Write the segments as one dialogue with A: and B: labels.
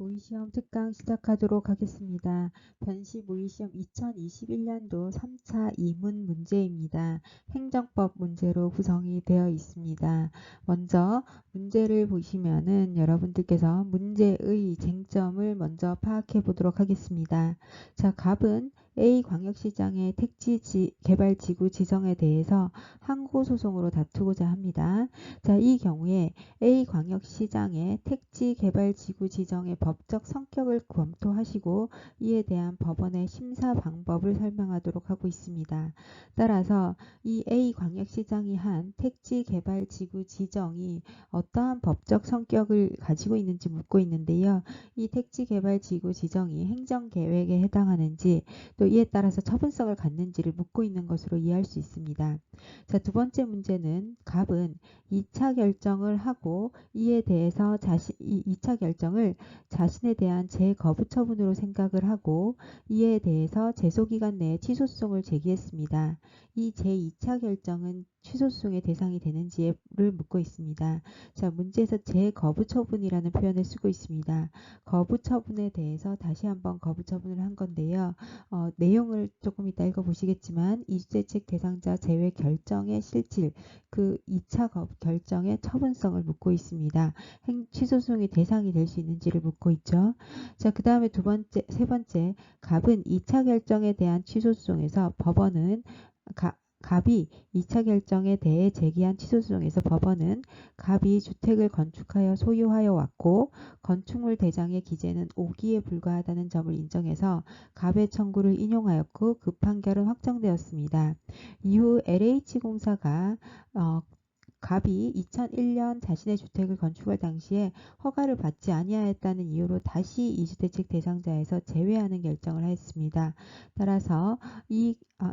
A: 모의시험 특강 시작하도록 하겠습니다. 변시 모의시험 2021년도 3차 2문 문제입니다. 행정법 문제로 구성이 되어 있습니다. 먼저 문제를 보시면은 여러분들께서 문제의 쟁점을 먼저 파악해 보도록 하겠습니다. 자, 갑은 A광역시장의 택지 개발지구 지정에 대해서 항고소송으로 다투고자 합니다. 자, 이 경우에 A광역시장의 택지개발지구 지정의 법적 성격을 검토하시고 이에 대한 법원의 심사 방법을 설명하도록 하고 있습니다. 따라서 이 A광역시장이 한 택지개발지구 지정이 어떠한 법적 성격을 가지고 있는지 묻고 있는데요. 이 택지개발지구 지정이 행정계획에 해당하는지 또 이에 따라서 처분성을 갖는지를 묻고 있는 것으로 이해할 수 있습니다. 자, 두 번째 문제는 갑은 2차 결정을 하고 이에 대해서 이 2차 결정을 자신에 대한 재거부 처분으로 생각을 하고 이에 대해서 제소기간 내에 취소송을 제기했습니다. 이 제2차 결정은 취소송의 대상이 되는지를 묻고 있습니다. 자, 문제에서 재거부 처분이라는 표현을 쓰고 있습니다. 거부 처분에 대해서 다시 한번 거부 처분을 한 건데요. 내용을 조금 이따 읽어보시겠지만 이주대책 대상자 제외 결정의 실질, 그 2차 결정의 처분성을 묻고 있습니다. 취소송의 대상이 될 수 있는지를 묻고 있죠. 자, 그 다음에 세 번째, 갑은 2차 결정에 대한 취소송에서 법원은 갑이 2차 결정에 대해 제기한 취소송에서 법원은 갑이 주택을 건축하여 소유하여 왔고 건축물 대장의 기재는 오기에 불과하다는 점을 인정해서 갑의 청구를 인용하였고 그 판결은 확정되었습니다. 이후 LH공사가 갑이 2001년 자신의 주택을 건축할 당시에 허가를 받지 아니하였다는 이유로 다시 이주대책 대상자에서 제외하는 결정을 하였습니다. 따라서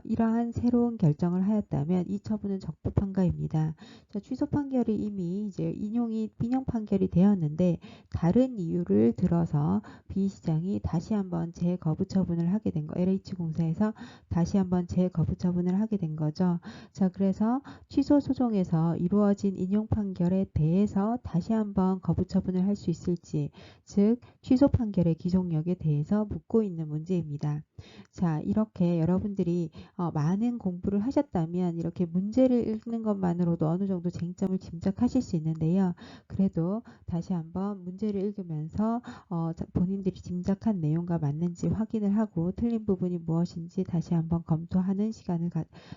A: 이러한 새로운 결정을 하였다면 이 처분은 적법한가입니다. 자, 취소 판결이 이미 이제 인용 판결이 되었는데 다른 이유를 들어서 B 시장이 다시 한번 재거부 처분을 하게 된 거, LH공사에서 다시 한번 재거부 처분을 하게 된 거죠. 자, 그래서 취소 소송에서 이루어진 인용 판결에 대해서 다시 한번 거부 처분을 할 수 있을지, 즉 취소 판결의 기속력에 대해서 묻고 있는 문제입니다. 자, 이렇게 여러분들이 많은 공부를 하셨다면 이렇게 문제를 읽는 것만으로도 어느 정도 쟁점을 짐작하실 수 있는데요. 그래도 다시 한번 문제를 읽으면서 본인들이 짐작한 내용과 맞는지 확인을 하고 틀린 부분이 무엇인지 다시 한번 검토하는 시간을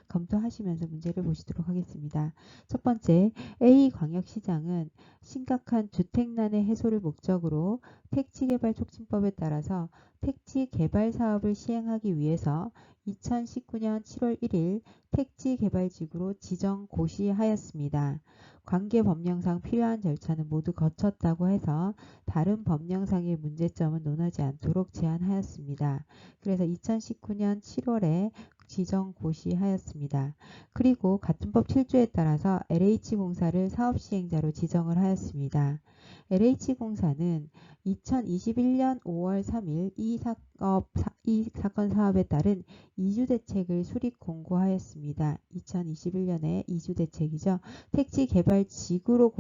A: 검토하시면서 문제를 보시도록 하겠습니다. 첫 번째, A광역시장은 심각한 주택난의 해소를 목적으로 택지개발촉진법에 따라서 택지개발사업을 시행하기 위해서 2019년 7월 1일 택지개발지구로 지정 고시하였습니다. 관계 법령상 필요한 절차는 모두 거쳤다고 해서 다른 법령상의 문제점은 논하지 않도록 제안하였습니다. 그래서 2019년 7월에 지정 고시하였습니다. 그리고 같은 법 7조에 따라서 LH공사를 사업시행자로 지정을 하였습니다. LH공사는 2021년 5월 3일 이 사건 사업에 따른 이주대책을 수립 공고하였습니다. 2021년에 이주대책이죠. 택지개발지구로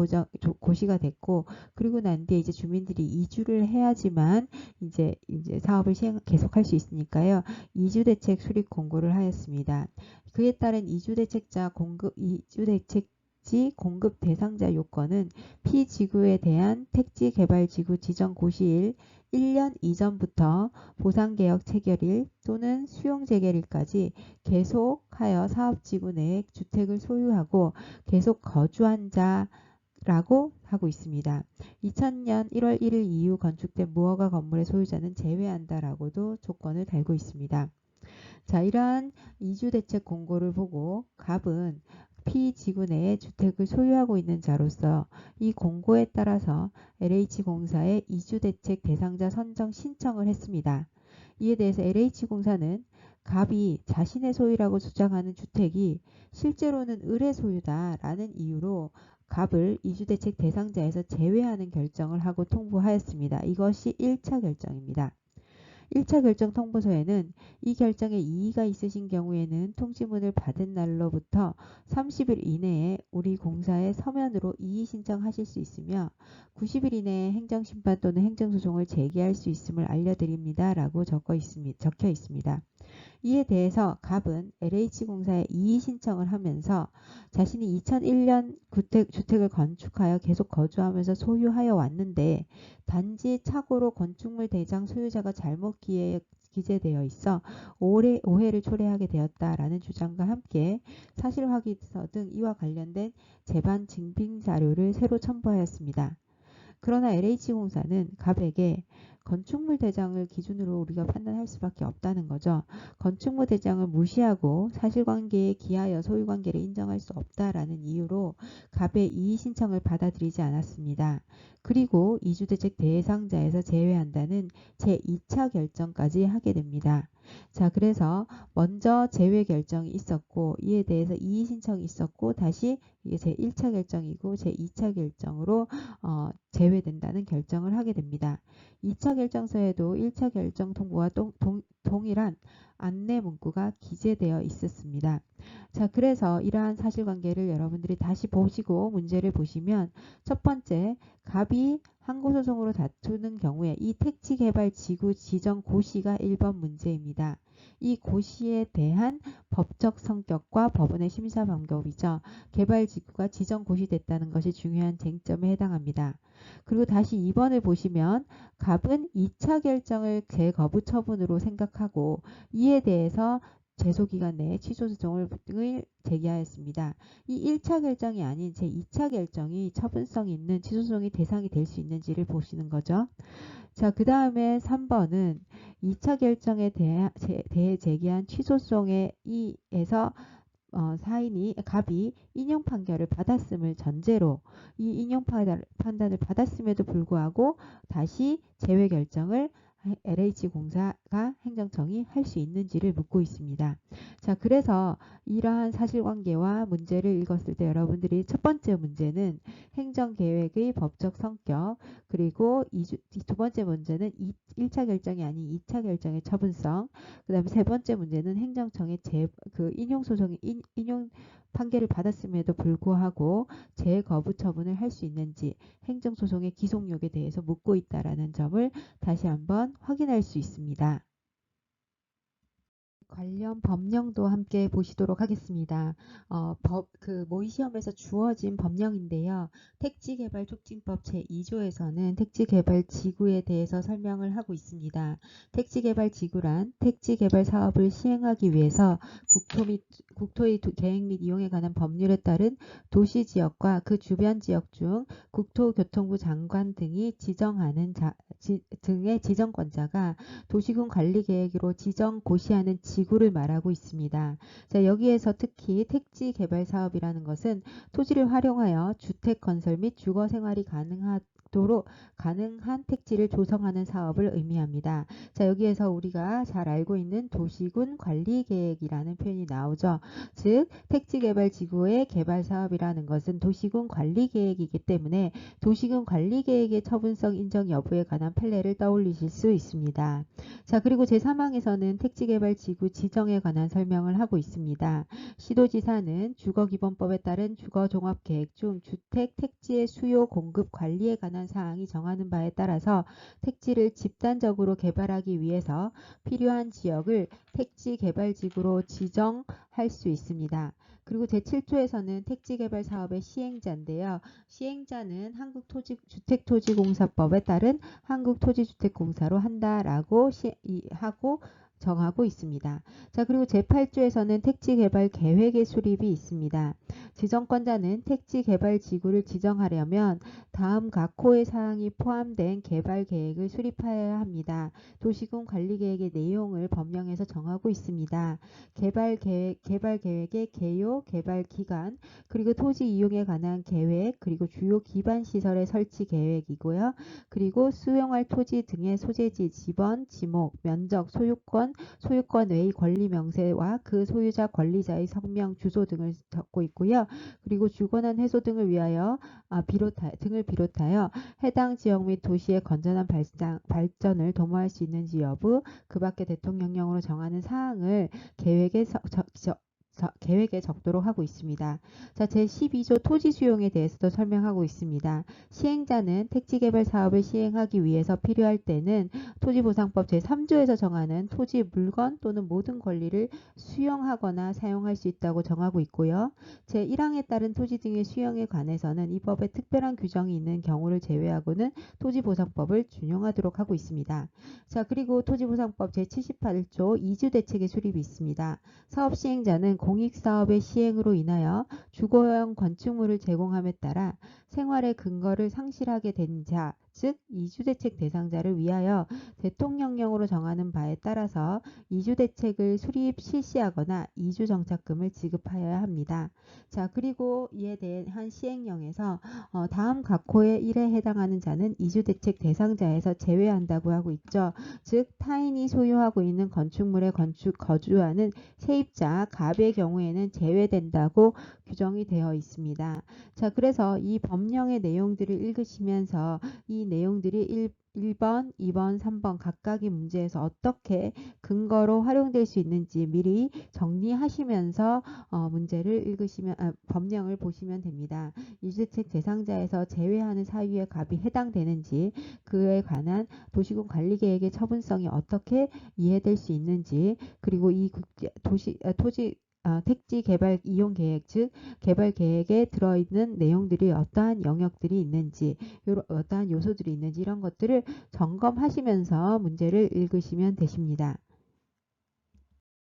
A: 고시가 됐고, 그리고 난 뒤에 이제 주민들이 이주를 해야지만 이제 사업을 계속할 수 있으니까요. 이주대책 수립 공고를 하였습니다. 그에 따른 이주대책지 공급 대상자 요건은 피지구에 대한 택지개발지구 지정 고시일 1년 이전부터 보상계약 체결일 또는 수용재결일까지 계속하여 사업지구 내에 주택을 소유하고 계속 거주한 자라고 하고 있습니다. 2000년 1월 1일 이후 건축된 무허가 건물의 소유자는 제외한다라고도 조건을 달고 있습니다. 자, 이러한 이주대책 공고를 보고 갑은 피지구 내에 주택을 소유하고 있는 자로서 이 공고에 따라서 LH공사에 이주대책 대상자 선정 신청을 했습니다. 이에 대해서 LH공사는 갑이 자신의 소유라고 주장하는 주택이 실제로는 을의 소유다라는 이유로 갑을 이주대책 대상자에서 제외하는 결정을 하고 통보하였습니다. 이것이 1차 결정입니다. 1차 결정 통보서에는 이 결정에 이의가 있으신 경우에는 통지문을 받은 날로부터 30일 이내에 우리 공사에 서면으로 이의 신청하실 수 있으며 90일 이내에 행정심판 또는 행정소송을 제기할 수 있음을 알려드립니다. 라고 적혀 있습니다. 이에 대해서 갑은 LH공사에 이의 신청을 하면서 자신이 2001년 주택을 건축하여 계속 거주하면서 소유하여 왔는데 단지 착오로 건축물 대장 소유자가 잘못 기재되어 있어 오해를 초래하게 되었다라는 주장과 함께 사실확인서 등 이와 관련된 재반 증빙자료를 새로 첨부하였습니다. 그러나 LH공사는 갑에게 건축물 대장을 기준으로 우리가 판단할 수밖에 없다는 거죠. 건축물 대장을 무시하고 사실관계에 기하여 소유관계를 인정할 수 없다라는 이유로 갑의 이의 신청을 받아들이지 않았습니다. 그리고 이주대책 대상자에서 제외한다는 제2차 결정까지 하게 됩니다. 자, 그래서 먼저 제외 결정이 있었고 이에 대해서 이의 신청이 있었고 다시 이게 제1차 결정이고 제2차 결정으로 제외된다는 결정을 하게 됩니다. 2차 결정서에도 1차 결정 통보와 동일한 안내 문구가 기재되어 있었습니다. 자, 그래서 이러한 사실관계를 여러분들이 다시 보시고 문제를 보시면 첫 번째, 갑이 항고소송으로 다투는 경우에 이 택지개발지구 지정 고시가 1번 문제입니다. 이 고시에 대한 법적 성격과 법원의 심사 방법이죠. 개발지구가 지정 고시됐다는 것이 중요한 쟁점에 해당합니다. 그리고 다시 2번을 보시면 갑은 2차 결정을 재거부 처분으로 생각하고 이에 대해서 제소기간 내에 취소소송을 제기하였습니다. 이 1차 결정이 아닌 제2차 결정이 처분성 있는 취소소송이 대상이 될 수 있는지를 보시는 거죠. 자, 그 다음에 3번은 2차 결정에 대해 제기한 취소소송에 의해서 갑이 인용 판결을 받았음을 전제로 이 인용 판단을 받았음에도 불구하고 다시 제외 결정을 LH공사가 행정청이 할 수 있는지를 묻고 있습니다. 자, 그래서 이러한 사실관계와 문제를 읽었을 때 여러분들이 첫 번째 문제는 행정계획의 법적 성격, 그리고 두 번째 문제는 1차 결정이 아닌 2차 결정의 처분성, 그 다음에 세 번째 문제는 행정청의 인용 판결을 받았음에도 불구하고 재거부 처분을 할 수 있는지 행정소송의 기속력에 대해서 묻고 있다라는 점을 다시 한번 확인할 수 있습니다. 관련 법령도 함께 보시도록 하겠습니다. 모의시험에서 주어진 법령인데요. 택지개발촉진법 제2조에서는 택지개발지구에 대해서 설명을 하고 있습니다. 택지개발지구란 택지개발 사업을 시행하기 위해서 국토의 계획 및 이용에 관한 법률에 따른 도시지역과 그 주변 지역 중 국토교통부 장관 등이 지정하는 등의 지정권자가 도시군 관리계획으로 지정 고시하는 지구를 말하고 있습니다. 자, 여기에서 특히 택지 개발 사업이라는 것은 토지를 활용하여 주택 건설 및 주거 생활이 가능하도록 가능한 택지를 조성하는 사업을 의미합니다. 자, 여기에서 우리가 잘 알고 있는 도시군 관리계획이라는 표현이 나오죠. 즉, 택지개발지구의 개발사업이라는 것은 도시군 관리계획이기 때문에 도시군 관리계획의 처분성 인정 여부에 관한 판례를 떠올리실 수 있습니다. 자, 그리고 제3항에서는 택지개발지구 지정에 관한 설명을 하고 있습니다. 시도지사는 주거기본법에 따른 주거종합계획 중 주택 택지의 수요 공급 관리에 관한 사항이 정하는 바에 따라서 택지를 집단적으로 개발하기 위해서 필요한 지역을 택지개발지구로 지정할 수 있습니다. 그리고 제7조에서는 택지개발 사업의 시행자인데요. 시행자는 한국주택토지공사법에 따른 한국토지주택공사로 한다라고 하고 정하고 있습니다. 자, 그리고 제8조에서는 택지개발 계획의 수립이 있습니다. 지정권자는 택지개발지구를 지정하려면 다음 각 호의 사항이 포함된 개발계획을 수립하여야 합니다. 도시군 관리계획의 내용을 법령에서 정하고 있습니다. 개발계획의 개요, 개발기간, 그리고 토지 이용에 관한 계획, 그리고 주요 기반시설의 설치 계획이고요. 그리고 수용할 토지 등의 소재지, 지번, 지목, 면적, 소유권, 또는 소유권 외의 권리 명세와 그 소유자 권리자의 성명, 주소 등을 적고 있고요. 그리고 주거난 해소 등을 위하여 등을 비롯하여 해당 지역 및 도시의 건전한 발전을 도모할 수 있는지 여부, 그 밖에 대통령령으로 정하는 사항을 계획에 적도록 하고 있습니다. 자, 제12조 토지 수용에 대해서도 설명하고 있습니다. 시행자는 택지개발 사업을 시행하기 위해서 필요할 때는 토지보상법 제3조에서 정하는 토지 물건 또는 모든 권리를 수용하거나 사용할 수 있다고 정하고 있고요. 제1항에 따른 토지 등의 수용에 관해서는 이 법에 특별한 규정이 있는 경우를 제외하고는 토지보상법을 준용하도록 하고 있습니다. 자, 그리고 토지보상법 제78조 이주대책의 수립이 있습니다. 사업 시행자는 공익사업의 시행으로 인하여 주거용 건축물을 제공함에 따라 생활의 근거를 상실하게 된 자, 즉 이주대책 대상자를 위하여 대통령령으로 정하는 바에 따라서 이주대책을 수립 실시하거나 이주정착금을 지급하여야 합니다. 자, 그리고 이에 대한 시행령에서 다음 각호의 1에 해당하는 자는 이주대책 대상자에서 제외한다고 하고 있죠. 즉 타인이 소유하고 있는 건축물에 거주하는 세입자, 갑의 경우에는 제외된다고 규정이 되어 있습니다. 자, 그래서 이 법령의 내용들을 읽으시면서 이 내용들이 1번, 2번, 3번 각각의 문제에서 어떻게 근거로 활용될 수 있는지 미리 정리하시면서 문제를 읽으시면 법령을 보시면 됩니다. 이주택 대상자에서 제외하는 사유의 갑이 해당되는지, 그에 관한 도시군 관리계획의 처분성이 어떻게 이해될 수 있는지, 그리고 이 택지 개발 이용 계획, 즉 개발 계획에 들어있는 내용들이 어떠한 영역들이 있는지, 어떠한 요소들이 있는지 이런 것들을 점검하시면서 문제를 읽으시면 되십니다.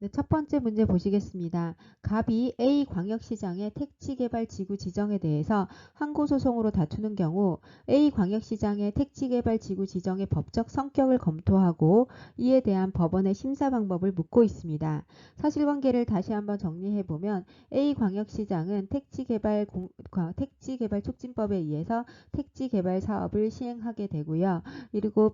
A: 네, 첫 번째 문제 보시겠습니다. 갑이 A 광역시장의 택지개발 지구 지정에 대해서 항고소송으로 다투는 경우 A 광역시장의 택지개발 지구 지정의 법적 성격을 검토하고 이에 대한 법원의 심사 방법을 묻고 있습니다. 사실관계를 다시 한번 정리해보면 A 광역시장은 택지개발 촉진법에 의해서 택지개발 사업을 시행하게 되고요. 그리고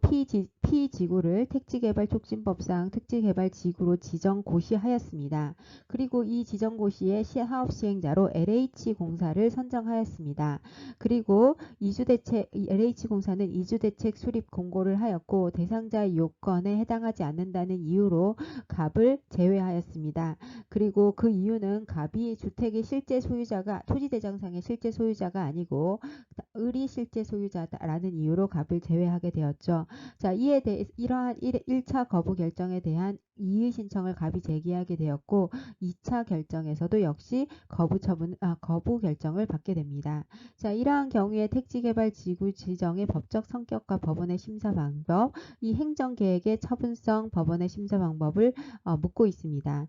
A: P지구를 택지개발 촉진법상 택지개발지구로 지정 고시하였습니다. 그리고 이 지정고시의 사업 시행자로 LH공사를 선정하였습니다. 그리고 LH공사는 이주대책 수립 공고를 하였고 대상자의 요건에 해당하지 않는다는 이유로 갑을 제외하였습니다. 그리고 그 이유는 갑이 주택의 실제 소유자가 토지대장상의 실제 소유자가 아니고 을이 실제 소유자라는 이유로 갑을 제외하게 되었죠. 자, 이에 대해 이러한 1차 거부 결정에 대한 이의 신청을 갑이 제기하게 되었고 2차 결정에서도 역시 거부 결정을 받게 됩니다. 자, 이러한 경우에 택지개발 지구 지정의 법적 성격과 법원의 심사 방법, 이 행정계획의 처분성, 법원의 심사 방법을 묻고 있습니다.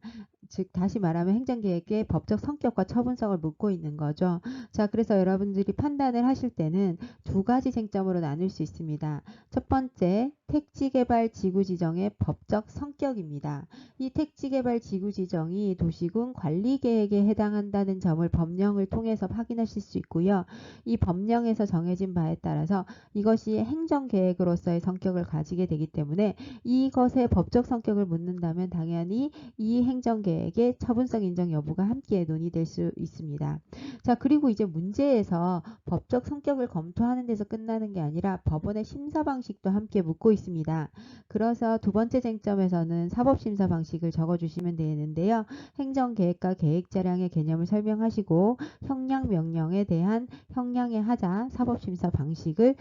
A: 즉 다시 말하면 행정계획의 법적 성격과 처분성을 묻고 있는 거죠. 자, 그래서 여러분들이 판단을 하실 때는 두 가지 쟁점으로 나눌 수 있습니다. 첫 번째, 택지개발 지구 지정의 법적 성격입니다. 이 택지개발 지구 지정이 도시군 관리계획에 해당한다는 점을 법령을 통해서 확인하실 수 있고요. 이 법령에서 정해진 바에 따라서 이것이 행정계획으로서의 성격을 가지게 되기 때문에 이것의 법적 성격을 묻는다면 당연히 이 행정계획의 처분성 인정 여부가 함께 논의될 수 있습니다. 자, 그리고 이제 문제에서 법적 성격을 검토하는 데서 끝나는 게 아니라 법원의 심사 방식도 함께 묻고 있습니다. 그래서 두 번째 쟁점에서는 사법심사 방식을 적어주시면 되는데요. 행정계획과 계획자량의 개념을 설명하시고 형량 명령에 대한 형량의 하자 사법심사 방식을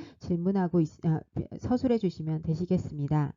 A: 서술해 주시면 되시겠습니다.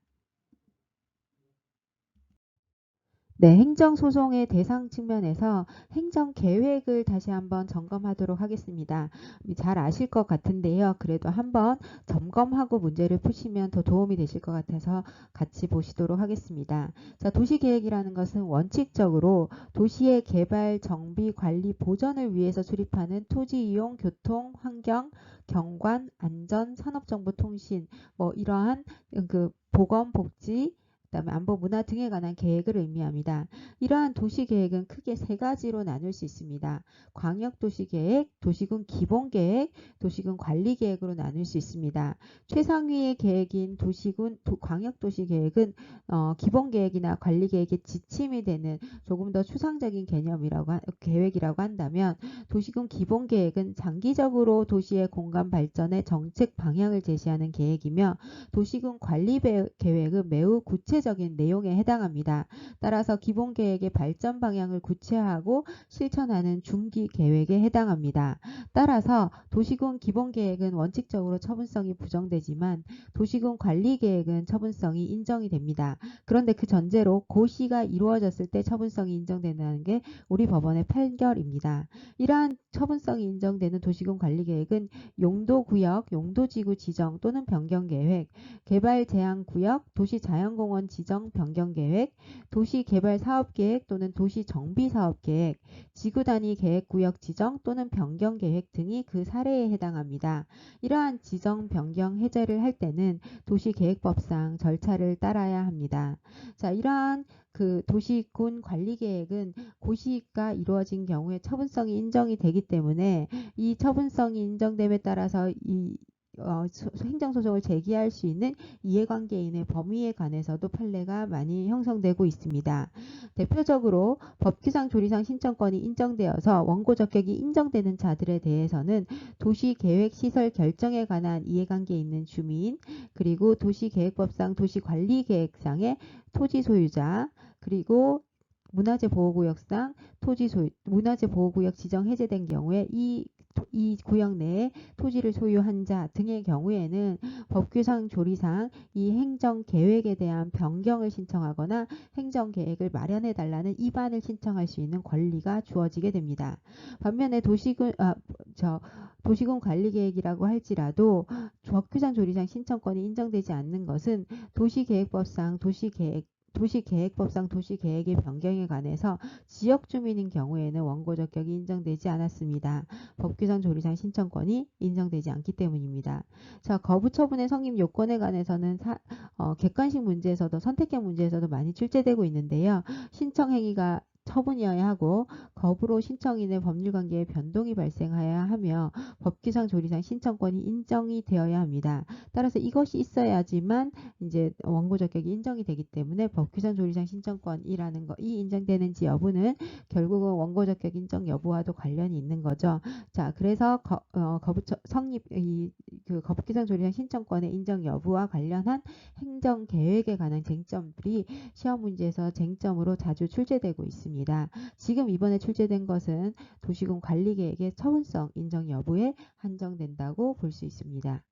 A: 네, 행정소송의 대상 측면에서 행정계획을 다시 한번 점검하도록 하겠습니다. 잘 아실 것 같은데요. 그래도 한번 점검하고 문제를 푸시면 더 도움이 되실 것 같아서 같이 보시도록 하겠습니다. 자, 도시계획이라는 것은 원칙적으로 도시의 개발, 정비, 관리, 보전을 위해서 수립하는 토지 이용, 교통, 환경, 경관, 안전, 산업정보, 통신, 이러한 보건, 복지, 그다음에 안보 문화 등에 관한 계획을 의미합니다. 이러한 도시계획은 크게 세 가지로 나눌 수 있습니다. 광역도시계획, 도시군 기본계획, 도시군 관리계획으로 나눌 수 있습니다. 최상위의 계획인 도시군 광역도시계획은 기본계획이나 관리계획의 지침이 되는 조금 더 추상적인 계획이라고 한다면 도시군 기본계획은 장기적으로 도시의 공간 발전의 정책 방향을 제시하는 계획이며 도시군 관리계획은 매우 구체적인 내용에 해당합니다. 따라서 기본계획의 발전 방향을 구체화하고 실천하는 중기계획에 해당합니다. 따라서 도시군 기본계획은 원칙적으로 처분성이 부정되지만 도시군 관리계획은 처분성이 인정이 됩니다. 그런데 그 전제로 고시가 이루어졌을 때 처분성이 인정된다는 게 우리 법원의 판결입니다. 이러한 처분성이 인정되는 도시군 관리계획은 용도구역, 용도지구 지정 또는 변경계획, 개발제한구역, 도시자연공원 지정 변경계획, 도시개발사업계획 또는 도시정비사업계획, 지구단위 계획구역 지정 또는 변경계획 등이 그 사례에 해당합니다. 이러한 지정, 변경, 해제를 할 때는 도시계획법상 절차를 따라야 합니다. 자, 이러한 그 도시군 관리계획은 고시가 이루어진 경우에 처분성이 인정이 되기 때문에 이 처분성이 인정됨에 따라서 이 행정소송을 제기할 수 있는 이해관계인의 범위에 관해서도 판례가 많이 형성되고 있습니다. 대표적으로 법규상 조리상 신청권이 인정되어서 원고 적격이 인정되는 자들에 대해서는 도시계획시설 결정에 관한 이해관계 있는 주민, 그리고 도시계획법상 도시관리계획상의 토지소유자, 그리고 문화재보호구역상 문화재보호구역 지정 해제된 경우에 이 구역 내에 토지를 소유한 자 등의 경우에는 법규상 조리상 이 행정계획에 대한 변경을 신청하거나 행정계획을 마련해 달라는 입안을 신청할 수 있는 권리가 주어지게 됩니다. 반면에 도시군 관리계획이라고 할지라도 법규상 조리상 신청권이 인정되지 않는 것은 도시계획법상 도시계획의 변경에 관해서 지역주민인 경우에는 원고 적격이 인정되지 않았습니다. 법규상 조리상 신청권이 인정되지 않기 때문입니다. 자, 거부 처분의 성립 요건에 관해서는 객관식 문제에서도 선택형 문제에서도 많이 출제되고 있는데요. 신청 행위가 처분이어야 하고 거부로 신청인의 법률관계에 변동이 발생하여야 하며 법규상 조리상 신청권이 인정이 되어야 합니다. 따라서 이것이 있어야지만 이제 원고 적격이 인정이 되기 때문에 법규상 조리상 신청권이라는 이 인정되는지 여부는 결국은 원고 적격 인정 여부와도 관련이 있는 거죠. 자, 그래서 법규상 조리상 신청권의 인정 여부와 관련한 행정계획에 관한 쟁점들이 시험 문제에서 쟁점으로 자주 출제되고 있습니다. 지금 이번에 출제된 것은 도시군 관리계획의 처분성 인정 여부에 한정된다고 볼 수 있습니다.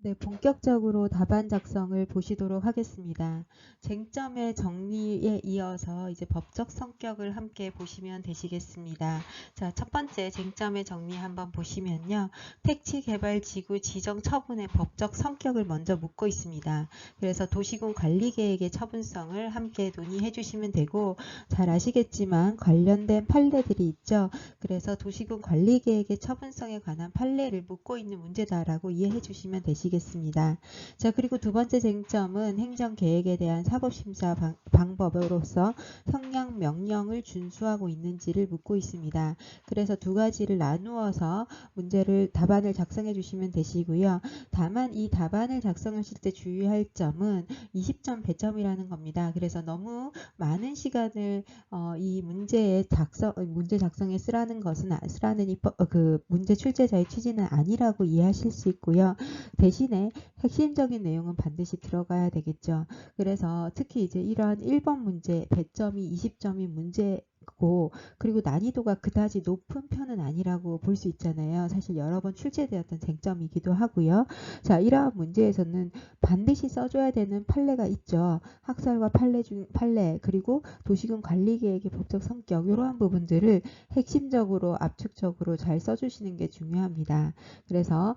A: 네, 본격적으로 답안 작성을 보시도록 하겠습니다. 쟁점의 정리에 이어서 이제 법적 성격을 함께 보시면 되시겠습니다. 자, 첫 번째 쟁점의 정리 한번 보시면요. 택지개발지구 지정 처분의 법적 성격을 먼저 묻고 있습니다. 그래서 도시군 관리계획의 처분성을 함께 논의해 주시면 되고, 잘 아시겠지만 관련된 판례들이 있죠. 그래서 도시군 관리계획의 처분성에 관한 판례를 묻고 있는 문제다라고 이해해 주시면 되시겠습니다. 자, 그리고 두 번째 쟁점은 행정계획에 대한 사법심사 방법으로서 형량 명령을 준수하고 있는지를 묻고 있습니다. 그래서 두 가지를 나누어서 답안을 작성해 주시면 되시고요. 다만 이 답안을 작성하실 때 주의할 점은 20점 배점이라는 겁니다. 그래서 너무 많은 시간을 이 문제 작성에 쓰라는 문제 출제자의 취지는 아니라고 이해하실 수 있고요. 대신에 핵심적인 내용은 반드시 들어가야 되겠죠. 그래서 특히 이제 이런 1번 문제 배점이 20점인 문제고, 그리고 난이도가 그다지 높은 편은 아니라고 볼 수 있잖아요. 사실 여러 번 출제되었던 쟁점이기도 하고요. 자, 이러한 문제에서는 반드시 써줘야 되는 판례가 있죠. 학설과 판례 그리고 도시군 관리계획의 법적 성격, 이러한 부분들을 핵심적으로 압축적으로 잘 써주시는 게 중요합니다. 그래서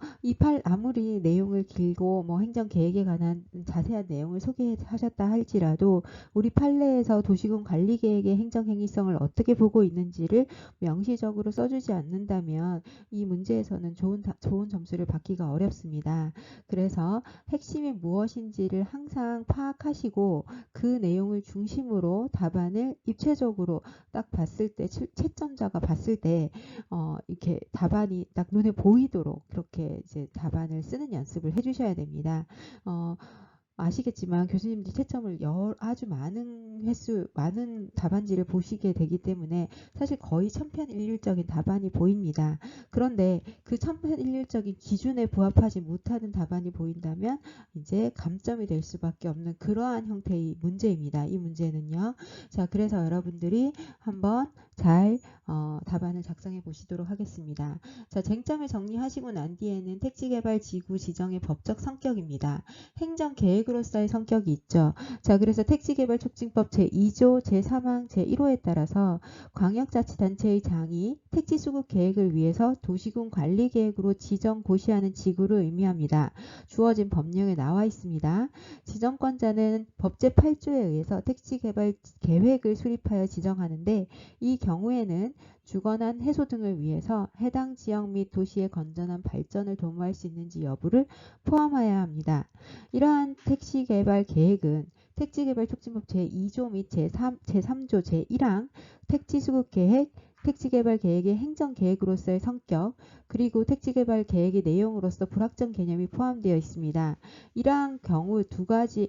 A: 아무리 내용을 길고 행정계획에 관한 자세한 내용을 소개하셨다 할지라도 우리 판례에서 도시군 관리계획의 행정행위성을 어떻게 보고 있는지를 명시적으로 써주지 않는다면 이 문제에서는 좋은 점수를 받기가 어렵습니다. 그래서 핵심이 무엇인지를 항상 파악하시고 그 내용을 중심으로 답안을 입체적으로 딱 봤을 때 채점자가 봤을 때 이렇게 답안이 딱 눈에 보이도록 그렇게 이제 답안을 쓰는 연습을 해주셔야 됩니다. 아시겠지만 교수님들이 채점을 아주 많은 많은 답안지를 보시게 되기 때문에 사실 거의 천편일률적인 답안이 보입니다. 그런데 그 천편일률적인 기준에 부합하지 못하는 답안이 보인다면 이제 감점이 될 수밖에 없는 그러한 형태의 문제입니다. 이 문제는요. 자, 그래서 여러분들이 한번 잘 답안을 작성해 보시도록 하겠습니다. 자, 쟁점을 정리하시고 난 뒤에는 택지개발지구 지정의 법적 성격입니다. 행정계획으로서의 성격이 있죠. 자, 그래서 택지개발촉진법 제2조 제3항 제1호에 따라서 광역자치단체의 장이 택지수급 계획을 위해서 도시군 관리계획으로 지정 고시하는 지구를 의미합니다. 주어진 법령에 나와 있습니다. 지정권자는 법 제8조에 의해서 택지개발 계획을 수립하여 지정하는데 이 경우에는 주거난 해소 등을 위해서 해당 지역 및 도시의 건전한 발전을 도모할 수 있는지 여부를 포함하여야 합니다. 이러한 택지개발 계획은 택지개발촉진법 제2조 및 제3조 제1항 택지수급계획, 택지개발계획의 행정계획으로서의 성격, 그리고 택지개발 계획의 내용으로서 불확정 개념이 포함되어 있습니다. 이러한 경우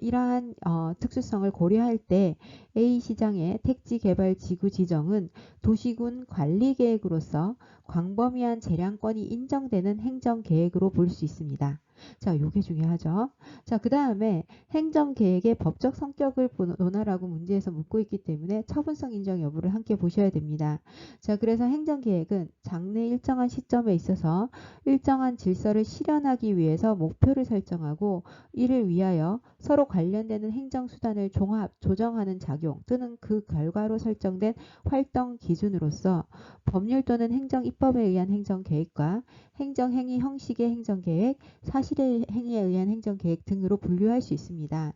A: 이러한 특수성을 고려할 때 A시장의 택지개발지구 지정은 도시군 관리계획으로서 광범위한 재량권이 인정되는 행정계획으로 볼 수 있습니다. 자, 요게 중요하죠. 자, 그 다음에 행정계획의 법적 성격을 논하라고 문제에서 묻고 있기 때문에 처분성 인정 여부를 함께 보셔야 됩니다. 자, 그래서 행정계획은 장래 일정한 시점에 있어서 일정한 질서를 실현하기 위해서 목표를 설정하고 이를 위하여 서로 관련되는 행정수단을 조정하는 작용 또는 그 결과로 설정된 활동 기준으로서 법률 또는 행정입법에 의한 행정계획과 행정행위 형식의 행정계획, 사실의 행위에 의한 행정계획 등으로 분류할 수 있습니다.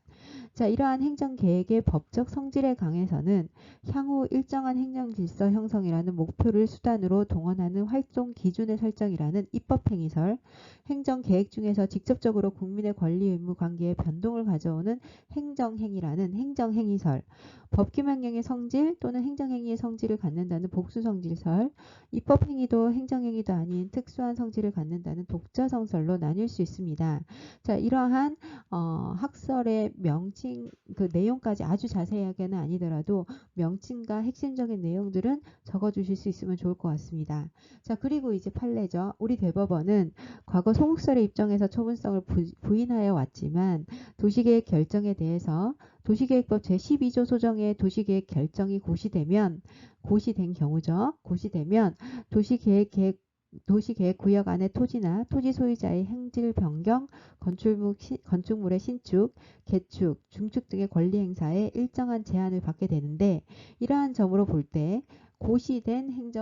A: 자, 이러한 행정계획의 법적 성질에 관해서는 향후 일정한 행정질서 형성이라는 목표를 수단으로 동원하는 활동 기준의 설정이라는 입법행위설, 행정계획 중에서 직접적으로 국민의 권리 의무 관계에 변동을 가져오는 행정행위라는 행정행위설, 법규명령의 성질 또는 행정행위의 성질을 갖는다는 복수성질설, 입법행위도 행정행위도 아닌 특수한 성질을 갖는다는 독자성설로 나뉠 수 있습니다. 자, 이러한 학설의 명칭 그 내용까지 아주 자세하게는 아니더라도 명칭과 핵심적인 내용들은 적어주실 수 있으면 좋을 것 같습니다. 자, 그리고 이제 판례죠. 우리 대법원은 과거 소국설의 입장에서 처분성을 부인하여 왔지만 도시계획 결정에 대해서 도시계획법 제12조 소정의 도시계획 결정이 고시된 경우죠. 고시되면 도시계획 구역 안의 토지나 토지 소유자의 행질 변경, 건축물의 신축, 개축, 중축 등의 권리 행사에 일정한 제한을 받게 되는데 이러한 점으로 볼 때 고시된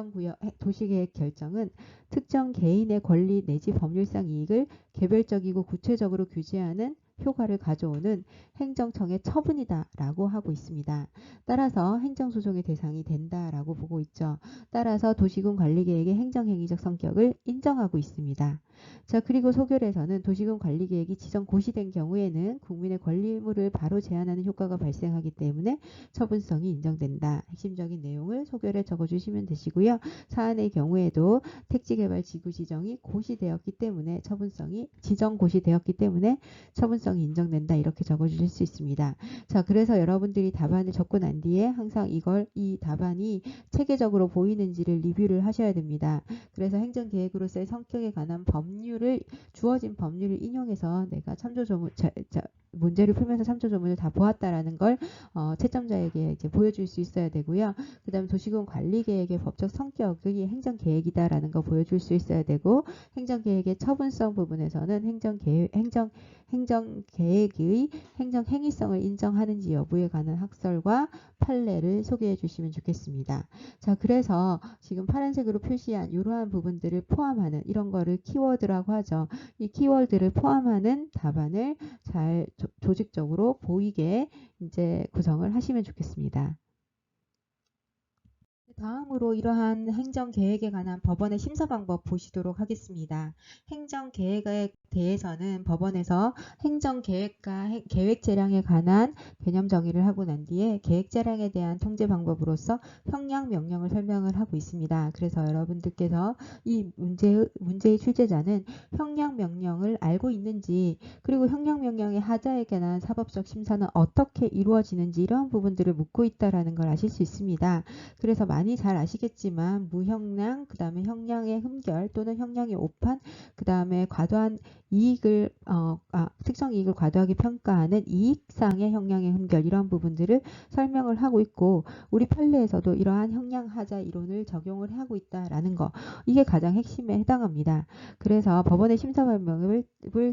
A: 도시계획 결정은 특정 개인의 권리 내지 법률상 이익을 개별적이고 구체적으로 규제하는 효과를 가져오는 행정청의 처분이다 라고 하고 있습니다. 따라서 행정소송의 대상이 된다라고 보고 있죠. 따라서 도시군 관리계획의 행정행위적 성격을 인정하고 있습니다. 자, 그리고 소결에서는 도시군 관리계획이 지정 고시된 경우에는 국민의 권리 의무를 바로 제한하는 효과가 발생하기 때문에 처분성이 인정된다. 핵심적인 내용을 소결에 적어주시면 되시고요. 사안의 경우에도 택지개발지구 지정이 고시되었기 때문에 지정 고시되었기 때문에 처분성이 인정된다. 이렇게 적어주실 수 있습니다. 자, 그래서 여러분들이 답안을 적고 난 뒤에 항상 이 답안이 체계적으로 보이는지를 리뷰를 하셔야 됩니다. 그래서 행정계획으로서의 성격에 관한 주어진 법률을 인용해서 내가 문제를 풀면서 참조조문을 다 보았다라는 걸 채점자에게 이제 보여줄 수 있어야 되고요. 그 다음에 도시군 관리계획의 법적 성격이 행정계획이다라는 거 보여줄 수 있어야 되고 행정계획의 처분성 부분에서는 행정계획의 행정행위성을 인정하는지 여부에 관한 학설과 판례를 소개해 주시면 좋겠습니다. 자, 그래서 지금 파란색으로 표시한 이러한 부분들을 포함하는 이런 거를 키워드라고 하죠. 이 키워드를 포함하는 답안을 잘 조직적으로 보이게 이제 구성을 하시면 좋겠습니다. 다음으로 이러한 행정계획에 관한 법원의 심사 방법 보시도록 하겠습니다. 행정계획에 대해서는 법원에서 행정계획과 계획재량에 관한 개념 정의를 하고 난 뒤에 계획재량에 대한 통제 방법으로서 형량 명령을 설명을 하고 있습니다. 그래서 여러분들께서 이 문제의 출제자는 형량 명령을 알고 있는지, 그리고 형량 명령의 하자에 관한 사법적 심사는 어떻게 이루어지는지 이러한 부분들을 묻고 있다는 걸 아실 수 있습니다. 그래서 많이 잘 아시겠지만 무형량, 그 다음에 형량의 흠결 또는 형량의 오판, 그 다음에 과도한 이익을 특정 이익을 과도하게 평가하는 이익상의 형량의 흠결, 이러한 부분들을 설명을 하고 있고, 우리 판례에서도 이러한 형량 하자 이론을 적용을 하고 있다라는 거, 이게 가장 핵심에 해당합니다. 그래서 법원의 심사 설명을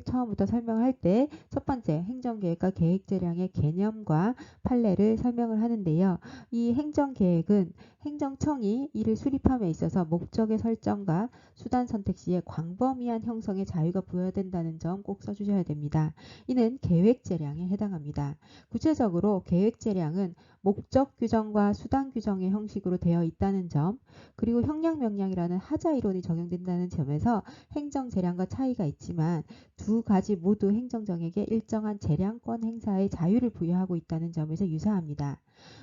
A: 처음부터 설명할 때 첫 번째 행정계획과 계획재량의 개념과 판례를 설명을 하는데요. 이 행정계획은 행정청이 이를 수립함에 있어서 목적의 설정과 수단 선택 시에 광범위한 형성의 자유가 부여된다는 점 꼭 써주셔야 됩니다. 이는 계획재량에 해당합니다. 구체적으로 계획재량은 목적 규정과 수단 규정의 형식으로 되어 있다는 점, 그리고 형량명령이라는 하자 이론이 적용된다는 점에서 행정재량과 차이가 있지만 두 가지 모두 행정정에게 일정한 재량권 행사의 자유를 부여하고 있다는 점에서 유사합니다.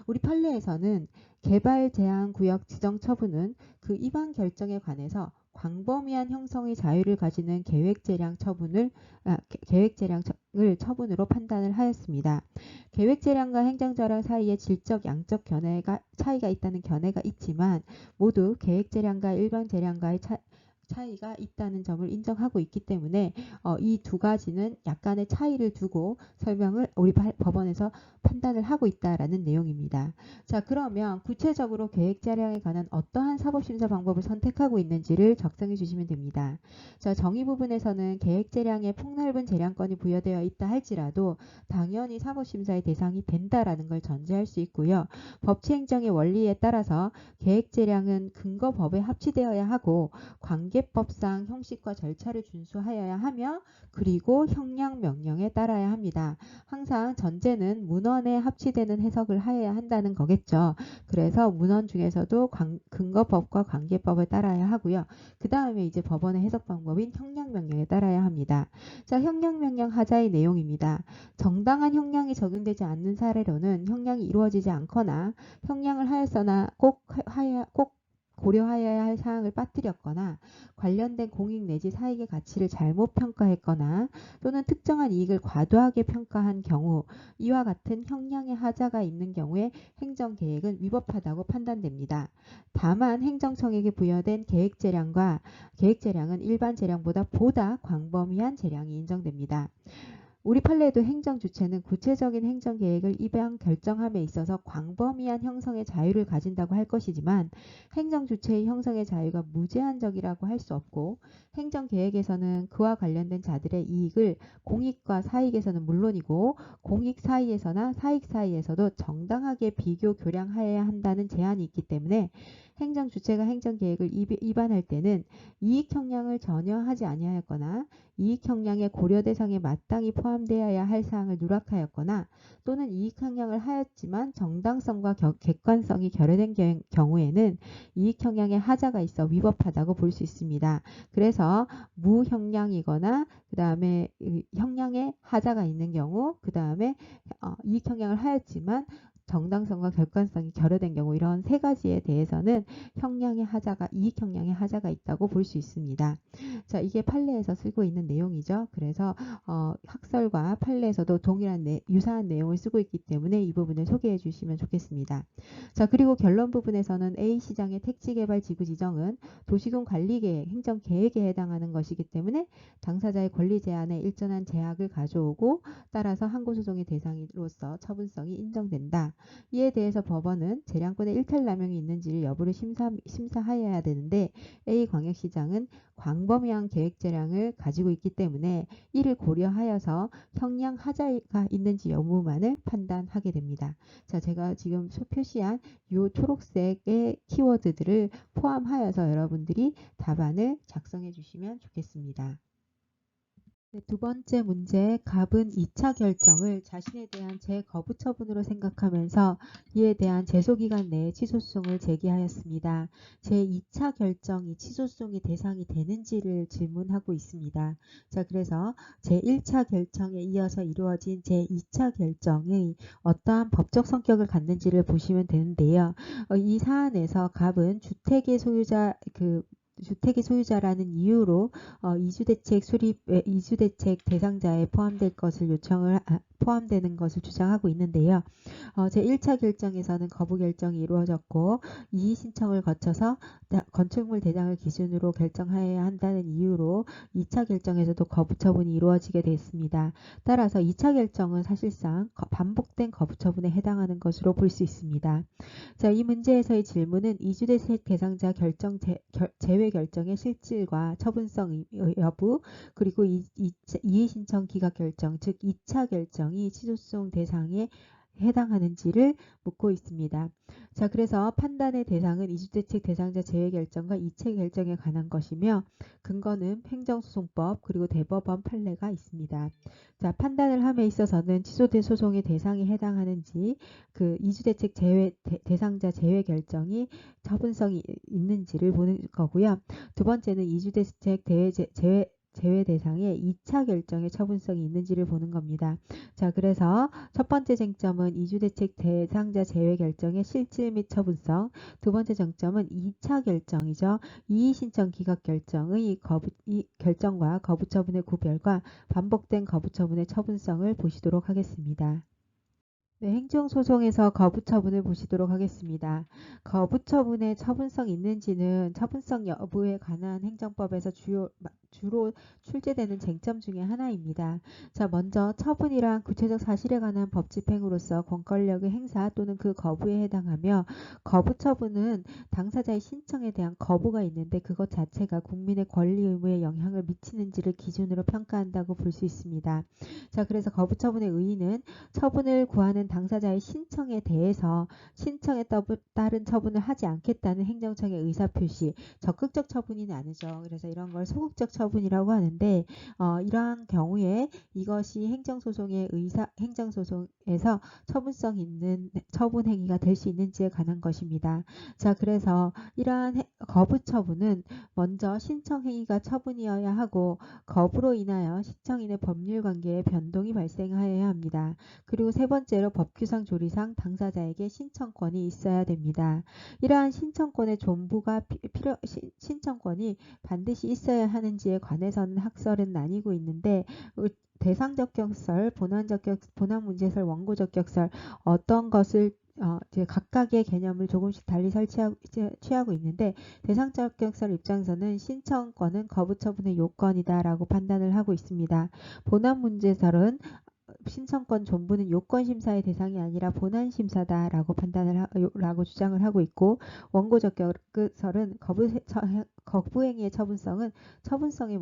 A: 우리 판례에서는 개발 제한 구역 지정 처분은 그 위반 결정에 관해서 광범위한 형성의 자유를 가지는 계획재량을 처분으로 판단을 하였습니다. 계획재량과 행정재량 사이에 질적 양적 차이가 있다는 견해가 있지만 모두 계획재량과 일반재량과의 차이가 있다는 점을 인정하고 있기 때문에 이 두 가지는 약간의 차이를 두고 설명을 우리 법원에서 판단을 하고 있다라는 내용입니다. 자, 그러면 구체적으로 계획재량에 관한 어떠한 사법심사 방법을 선택하고 있는지를 작성해 주시면 됩니다. 자, 정의 부분에서는 계획재량에 폭넓은 재량권이 부여되어 있다 할지라도 당연히 사법심사의 대상이 된다라는 걸 전제할 수 있고요. 법치행정의 원리에 따라서 계획재량은 근거법에 합치되어야 하고 관계법상 형식과 절차를 준수하여야 하며, 그리고 형량명령에 따라야 합니다. 항상 전제는 문헌에 합치되는 해석을 하여야 한다는 거겠죠. 그래서 문헌 중에서도 근거법과 관계법을 따라야 하고요. 그 다음에 이제 법원의 해석 방법인 형량명령에 따라야 합니다. 자, 형량명령 하자의 내용입니다. 정당한 형량이 적용되지 않는 사례로는 형량이 이루어지지 않거나 형량을 하였으나 꼭 고려하여야 할 사항을 빠뜨렸거나 관련된 공익 내지 사익의 가치를 잘못 평가했거나 또는 특정한 이익을 과도하게 평가한 경우, 이와 같은 형량의 하자가 있는 경우에 행정계획은 위법하다고 판단됩니다. 다만 행정청에게 부여된 계획재량은 일반 재량보다 광범위한 재량이 인정됩니다. 우리 판례에도 행정주체는 구체적인 행정계획을 입양 결정함에 있어서 광범위한 형성의 자유를 가진다고 할 것이지만 행정주체의 형성의 자유가 무제한적이라고 할 수 없고, 행정계획에서는 그와 관련된 자들의 이익을 공익과 사익에서는 물론이고 공익 사이에서나 사익 사이에서도 정당하게 비교 교량하여야 한다는 제한이 있기 때문에 행정주체가 행정계획을 입안할 때는 이익형량을 전혀 하지 아니하였거나 이익형량의 고려 대상에 마땅히 포함되어야 할 사항을 누락하였거나 또는 이익형량을 하였지만 정당성과 객관성이 결여된 경우에는 이익형량의 하자가 있어 위법하다고 볼 수 있습니다. 그래서 무형량이거나 그 다음에 형량의 하자가 있는 경우, 그 다음에 이익형량을 하였지만 정당성과 객관성이 결여된 경우, 이런 세 가지에 대해서는 이익형량의 하자가 있다고 볼 수 있습니다. 자, 이게 판례에서 쓰고 있는 내용이죠. 그래서 학설과 판례에서도 유사한 내용을 쓰고 있기 때문에 이 부분을 소개해 주시면 좋겠습니다. 자, 그리고 결론 부분에서는 A시장의 택지개발 지구 지정은 도시군 관리계획, 행정계획에 해당하는 것이기 때문에 당사자의 권리 제한에 일정한 제약을 가져오고 따라서 항고소송의 대상으로서 처분성이 인정된다. 이에 대해서 법원은 재량권의 일탈남용이 있는지를 여부를 심사하여야 되는데 A광역시장은 광범위한 계획재량을 가지고 있기 때문에 이를 고려하여서 형량 하자가 있는지 여부만을 판단하게 됩니다. 자, 제가 지금 표시한 이 초록색의 키워드들을 포함하여서 여러분들이 답안을 작성해 주시면 좋겠습니다. 네, 두 번째 문제, 갑은 2차 결정을 자신에 대한 재거부 처분으로 생각하면서 이에 대한 제소기간 내에 취소송을 제기하였습니다. 제2차 결정이 취소송의 대상이 되는지를 질문하고 있습니다. 자, 그래서 제1차 결정에 이어서 이루어진 제2차 결정이 어떠한 법적 성격을 갖는지를 보시면 되는데요. 이 사안에서 갑은 주택의 소유자라는 이유로 이주대책 대상자에 포함되는 것을 주장하고 있는데요. 제1차 결정에서는 거부 결정이 이루어졌고 이의 신청을 거쳐서 건축물 대상을 기준으로 결정해야 한다는 이유로 2차 결정에서도 거부 처분이 이루어지게 됐습니다. 따라서 2차 결정은 사실상 반복된 거부 처분에 해당하는 것으로 볼 수 있습니다. 자, 이 문제에서의 질문은 이주대책 대상자 제외 결정의 실질과 처분성 여부, 그리고 이의신청 기각 결정, 즉 2차 결정이 취소송 대상에 해당하는지를 묻고 있습니다. 자, 그래서 판단의 대상은 이주대책 대상자 제외 결정과 2차 결정에 관한 것이며 근거는 행정소송법 그리고 대법원 판례가 있습니다. 자, 판단을 함에 있어서는 취소된 소송의 대상에 해당하는지 이주대책 대상자 제외 결정이 처분성이 있는지를 보는 거고요. 두 번째는 이주대책 제외 대상의 2차 결정의 처분성이 있는지를 보는 겁니다. 자, 그래서 첫 번째 쟁점은 이주대책 대상자 제외 결정의 실질 및 처분성, 두 번째 쟁점은 2차 결정이죠. 이의신청 기각 결정의 결정과 거부 처분의 구별과 반복된 거부 처분의 처분성을 보시도록 하겠습니다. 네, 행정소송에서 거부처분을 보시도록 하겠습니다. 거부처분의 처분성이 있는지는 처분성 여부에 관한 행정법에서 주로 출제되는 쟁점 중에 하나입니다. 자, 먼저 처분이란 구체적 사실에 관한 법 집행으로서 권권력의 행사 또는 그 거부에 해당하며 거부처분은 당사자의 신청에 대한 거부가 있는데 그것 자체가 국민의 권리 의무에 영향을 미치는지를 기준으로 평가한다고 볼 수 있습니다. 자, 그래서 거부처분의 의의는 처분을 구하는 당사자의 신청에 대해서 신청에 따른 처분을 하지 않겠다는 행정청의 의사표시, 적극적 처분이 아니죠. 그래서 이런 걸 소극적 처분이라고 하는데 이러한 경우에 이것이 행정소송에서 처분성 있는 처분 행위가 될 수 있는지에 관한 것입니다. 자, 그래서 이러한 거부 처분은 먼저 신청 행위가 처분이어야 하고 거부로 인하여 신청인의 법률 관계에 변동이 발생하여야 합니다. 그리고 세 번째로 법규상 조리상 당사자에게 신청권이 있어야 됩니다. 이러한 신청권의 존부가 신청권이 반드시 있어야 하는지에 관해서는 학설은 나뉘고 있는데 대상적 격설, 본안 문제설, 원고적 격설 어떤 것을 각각의 개념을 조금씩 달리 취하고 있는데 대상적 격설 입장에서는 신청권은 거부처분의 요건이다라고 판단을 하고 있습니다. 본안 문제설은 신청권 존부는 요건심사의 대상이 아니라 본안심사다라고 라고 주장을 하고 있고 원고적 격설은 거부행위의 처분성은 처분성의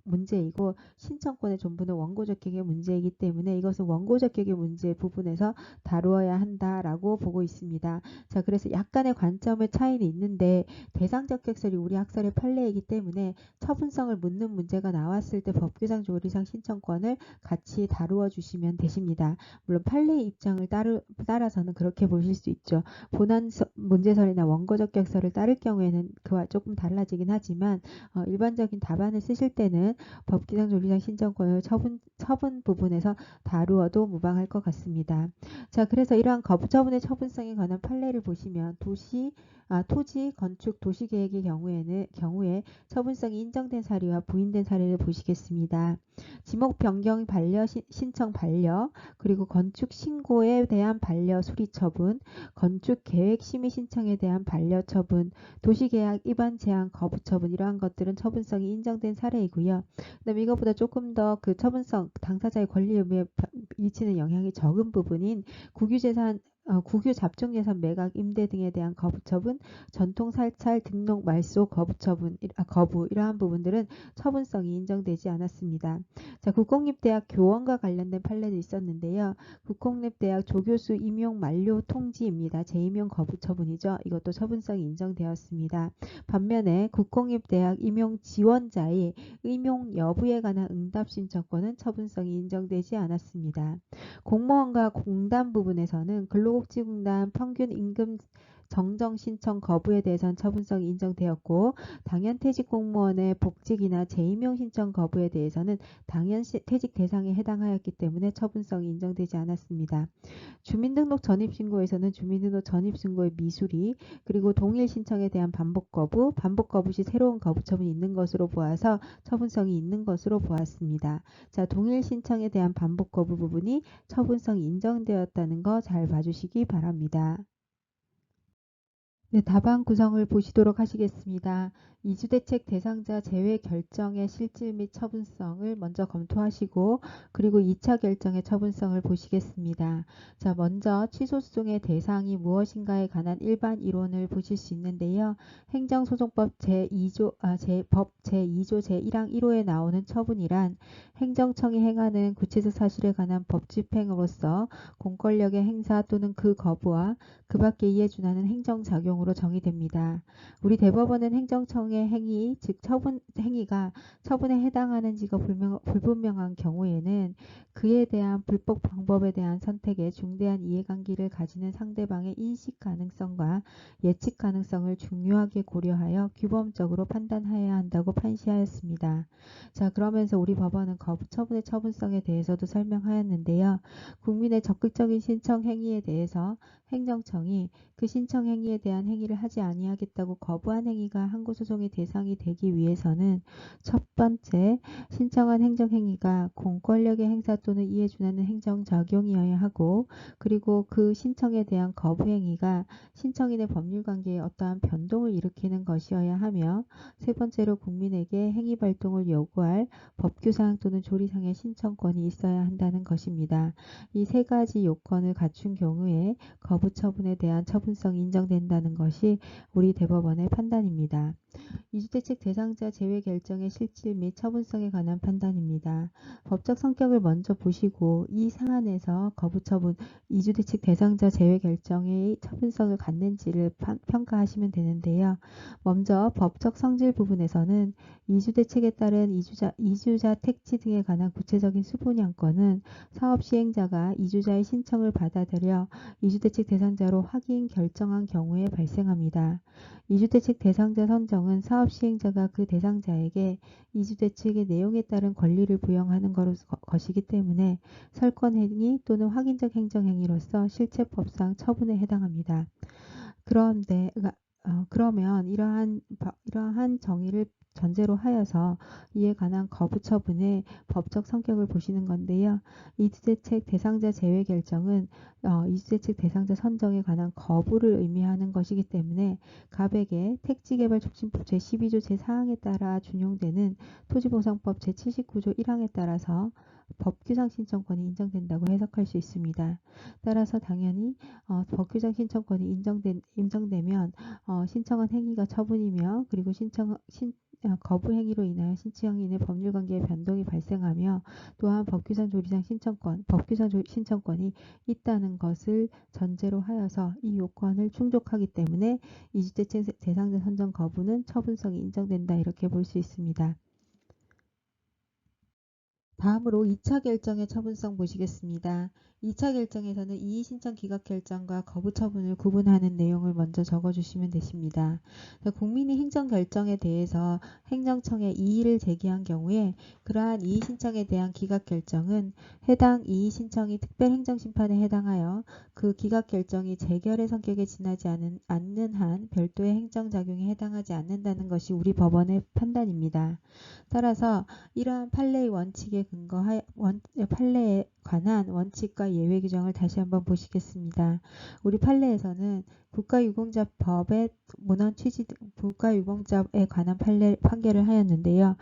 A: 문제이고 신청권의 존부는 원고적 격의 문제이기 때문에 이것은 원고적 격의 문제 부분에서 다루어야 한다라고 보고 있습니다. 자, 그래서 약간의 관점의 차이는 있는데 대상적 격설이 우리 학설의 판례이기 때문에 처분성을 묻는 문제가 나왔을 때 법규상 조리상 신청권을 같이 다루어 주시면 되십니다. 물론 판례의 입장을 따라서는 그렇게 보실 수 있죠. 본안 문제설이나 원고적 격설을 따를 경우에는 그와 조금 달라지긴 하지만 일반적인 답안을 쓰실 때는 법규상 조리상 신청권을 처분 부분에서 다루어도 무방할 것 같습니다. 자, 그래서 이러한 거부처분의 처분성에 관한 판례를 보시면 토지, 건축, 도시계획의 경우에 처분성이 인정된 사례와 부인된 사례를 보시겠습니다. 지목 변경 신청 반려, 그리고 건축 신고에 대한 반려 수리 처분, 건축 계획 심의 신청에 대한 반려 처분, 도시계약 위반 제한 거부 처분 이러한 것들은 처분성이 인정된 사례이고요. 그다음에 이것보다 조금 더 그 처분성 당사자의 권리 의무에 미치는 영향이 적은 부분인 국유재산 국유 잡종예산 매각 임대 등에 대한 거부처분, 전통 살찰 등록 말소 거부 이러한 부분들은 처분성이 인정되지 않았습니다. 자, 국공립대학 교원과 관련된 판례도 있었는데요. 국공립대학 조교수 임용 만료 통지입니다. 재임용 거부 처분이죠. 이것도 처분성이 인정되었습니다. 반면에 국공립대학 임용 지원자의 임용 여부에 관한 응답 신청권은 처분성이 인정되지 않았습니다. 공무원과 공단 부분에서는 근로복지공단 평균 임금 정정 신청 거부에 대해서는 처분성이 인정되었고, 당연퇴직 공무원의 복직이나 재임용 신청 거부에 대해서는 당연퇴직 대상에 해당하였기 때문에 처분성이 인정되지 않았습니다. 주민등록 전입신고에서는 주민등록 전입신고의 미수리, 그리고 동일 신청에 대한 반복 거부 시 새로운 거부 처분이 있는 것으로 보아서 처분성이 있는 것으로 보았습니다. 자, 동일 신청에 대한 반복 거부 부분이 처분성이 인정되었다는 거 잘 봐주시기 바랍니다. 네, 답안 구성을 보시도록 하시겠습니다. 이주대책 대상자 제외 결정의 실질 및 처분성을 먼저 검토하시고, 그리고 2차 결정의 처분성을 보시겠습니다. 자, 먼저 취소소송의 대상이 무엇인가에 관한 일반 이론을 보실 수 있는데요. 행정소송법 제2조 제1항 1호에 나오는 처분이란 행정청이 행하는 구체적 사실에 관한 법 집행으로서 공권력의 행사 또는 그 거부와 그 밖에 이에 준하는 행정작용으로 정의됩니다. 우리 대법원은 행정청의 행위, 즉 행위가 처분에 해당하는지가 불분명한 경우에는 그에 대한 불법 방법에 대한 선택에 중대한 이해관계를 가지는 상대방의 인식 가능성과 예측 가능성을 중요하게 고려하여 규범적으로 판단해야 한다고 판시하였습니다. 자, 그러면서 우리 법원은 거부 처분의 처분성에 대해서도 설명하였는데요. 국민의 적극적인 신청 행위에 대해서 행정청이 그 신청 행위에 대한 행위를 하지 아니하겠다고 거부한 행위가 항고소송의 대상이 되기 위해서는 첫 번째, 신청한 행정행위가 공권력의 행사 또는 이에 준하는 행정작용이어야 하고, 그리고 그 신청에 대한 거부행위가 신청인의 법률관계에 어떠한 변동을 일으키는 것이어야 하며, 세 번째로 국민에게 행위 발동을 요구할 법규상 또는 조리상의 신청권이 있어야 한다는 것입니다. 이 세 가지 요건을 갖춘 경우에 거부 처분에 대한 처분성이 인정된다는 것이 우리 대법원의 판단입니다. 이주대책 대상자 제외 결정의 실질 및 처분성에 관한 판단입니다. 법적 성격을 먼저 보시고 이 사안에서 거부처분, 이주대책 대상자 제외 결정의 처분성을 갖는지를 평가하시면 되는데요. 먼저 법적 성질 부분에서는 이주대책에 따른 이주자 택지 등에 관한 구체적인 수분양권은 사업 시행자가 이주자의 신청을 받아들여 이주대책 대상자로 확인 결정한 경우에 발생합니다. 이주대책 대상자 선정은 사업 시행자가 그 대상자에게 이주대책의 내용에 따른 권리를 부여하는 것이기 때문에 설권행위 또는 확인적 행정행위로서 실체법상 처분에 해당합니다. 그러면 이러한 정의를 전제로 하여서 이에 관한 거부 처분의 법적 성격을 보시는 건데요. 이주대책 대상자 제외 결정은 이주대책 대상자 선정에 관한 거부를 의미하는 것이기 때문에 갑에게 택지개발촉진법 제12조 제4항에 따라 준용되는 토지보상법 제79조 1항에 따라서 법규상 신청권이 인정된다고 해석할 수 있습니다. 따라서 당연히 법규상 신청권이 인정되면 신청한 행위가 처분이며, 그리고 거부 행위로 인하여 신청인의 법률관계의 변동이 발생하며, 또한 법규상 신청권이 있다는 것을 전제로 하여서 이 요건을 충족하기 때문에 이주대책 대상자 선정 거부는 처분성이 인정된다, 이렇게 볼 수 있습니다. 다음으로 2차 결정의 처분성 보시겠습니다. 2차 결정에서는 이의신청 기각결정과 거부처분을 구분하는 내용을 먼저 적어주시면 되십니다. 국민이 행정결정에 대해서 행정청에 이의를 제기한 경우에 그러한 이의신청에 대한 기각결정은 해당 이의신청이 특별행정심판에 해당하여 그 기각결정이 재결의 성격에 지나지 않는 한 별도의 행정작용에 해당하지 않는다는 것이 우리 법원의 판단입니다. 따라서 이러한 판례의 원칙에 판례에 관한 원칙과 예외 규정을 다시 한번 보시겠습니다. 우리 판례에서는 국가유공자법의 국가유공자에 관한 판결을 하였는데요.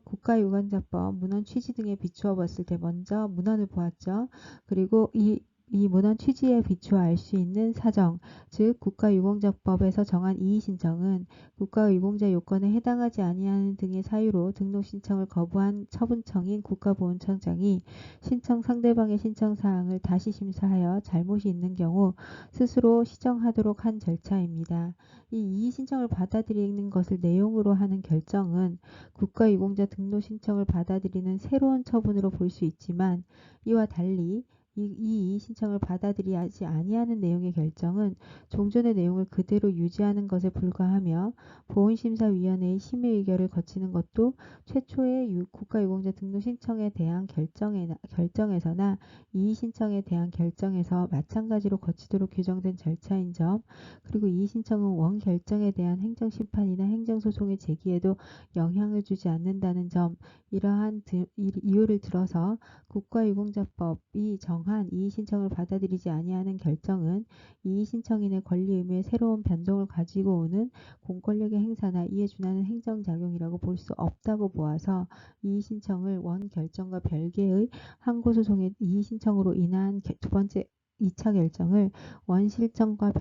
A: 국가유공자법 문헌 취지 등에 비추어 봤을 때 먼저 문헌을 보았죠. 그리고 이 이 문헌 취지에 비추어 알 수 있는 사정, 즉 국가유공자법에서 정한 이의신청은 국가유공자 요건에 해당하지 아니하는 등의 사유로 등록신청을 거부한 처분청인 국가보훈청장이 신청 상대방의 신청사항을 다시 심사하여 잘못이 있는 경우 스스로 시정하도록 한 절차입니다. 이 이의신청을 받아들이는 것을 내용으로 하는 결정은 국가유공자 등록신청을 받아들이는 새로운 처분으로 볼 수 있지만 이와 달리 이 신청을 받아들이지 아니하는 내용의 결정은 종전의 내용을 그대로 유지하는 것에 불과하며 보훈심사위원회의 심의 의결을 거치는 것도 최초의 국가유공자 등록 신청에 대한 결정에서나 이의신청에 대한 결정에서 마찬가지로 거치도록 규정된 절차인 점, 그리고 이의신청은 원결정에 대한 행정심판이나 행정소송의 제기에도 영향을 주지 않는다는 점, 이러한 이유를 들어서 국가유공자법이 정한 이의신청을 받아들이지 아니하는 결정은 이의신청인의 권리 의무에 새로운 변동을 가지고 오는 공권력의 행사나 이에 준하는 행정작용이라고 볼 수 없다고 보아서 이의신청을 원결정과 별개의 항고소송의 이의신청으로 인한 두 번째 2차 결정을 원실정과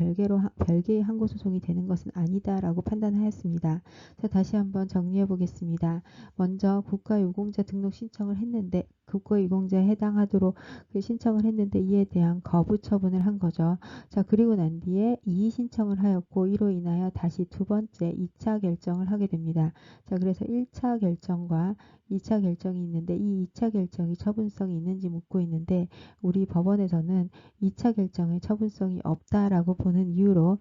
A: 별개의 항고소송이 되는 것은 아니다라고 판단하였습니다. 자, 다시 한번 정리해 보겠습니다. 먼저 국가유공자 등록 신청을 했는데 국가유공자에 해당하도록 그 신청을 했는데 이에 대한 거부 처분을 한 거죠. 자, 그리고 난 뒤에 이의 신청을 하였고 이로 인하여 다시 두 번째 2차 결정을 하게 됩니다. 자, 그래서 1차 결정과 2차 결정이 있는데 이 2차 결정이 처분성이 있는지 묻고 있는데 우리 법원에서는 2차 결정에 처분성이 없다라고 보는 이유로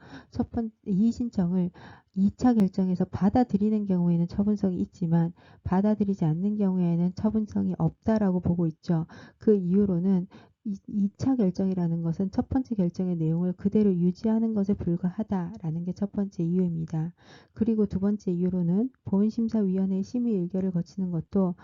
A: 이의 신청을 2차 결정에서 받아들이는 경우에는 처분성이 있지만 받아들이지 않는 경우에는 처분성이 없다라고 보고 있죠. 그 이유로는 2차 결정이라는 것은 첫 번째 결정의 내용을 그대로 유지하는 것에 불과하다라는 게 첫 번째 이유입니다. 그리고 두 번째 이유로는 보훈심사위원회의 심의 의결을 거치는 것도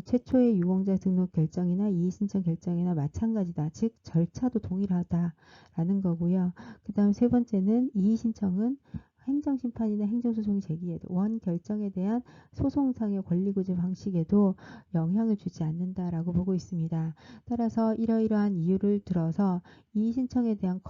A: 최초의 유공자 등록 결정이나 이의신청 결정이나 마찬가지다. 즉 절차도 동일하다라는 거고요. 그 다음 세 번째는 이의신청은 행정심판이나 행정소송이 제기해도 원 결정에 대한 소송상의 권리구제 방식에도 영향을 주지 않는다라고 보고 있습니다. 따라서 이러이러한 이유를 들어서 이의신청에 대한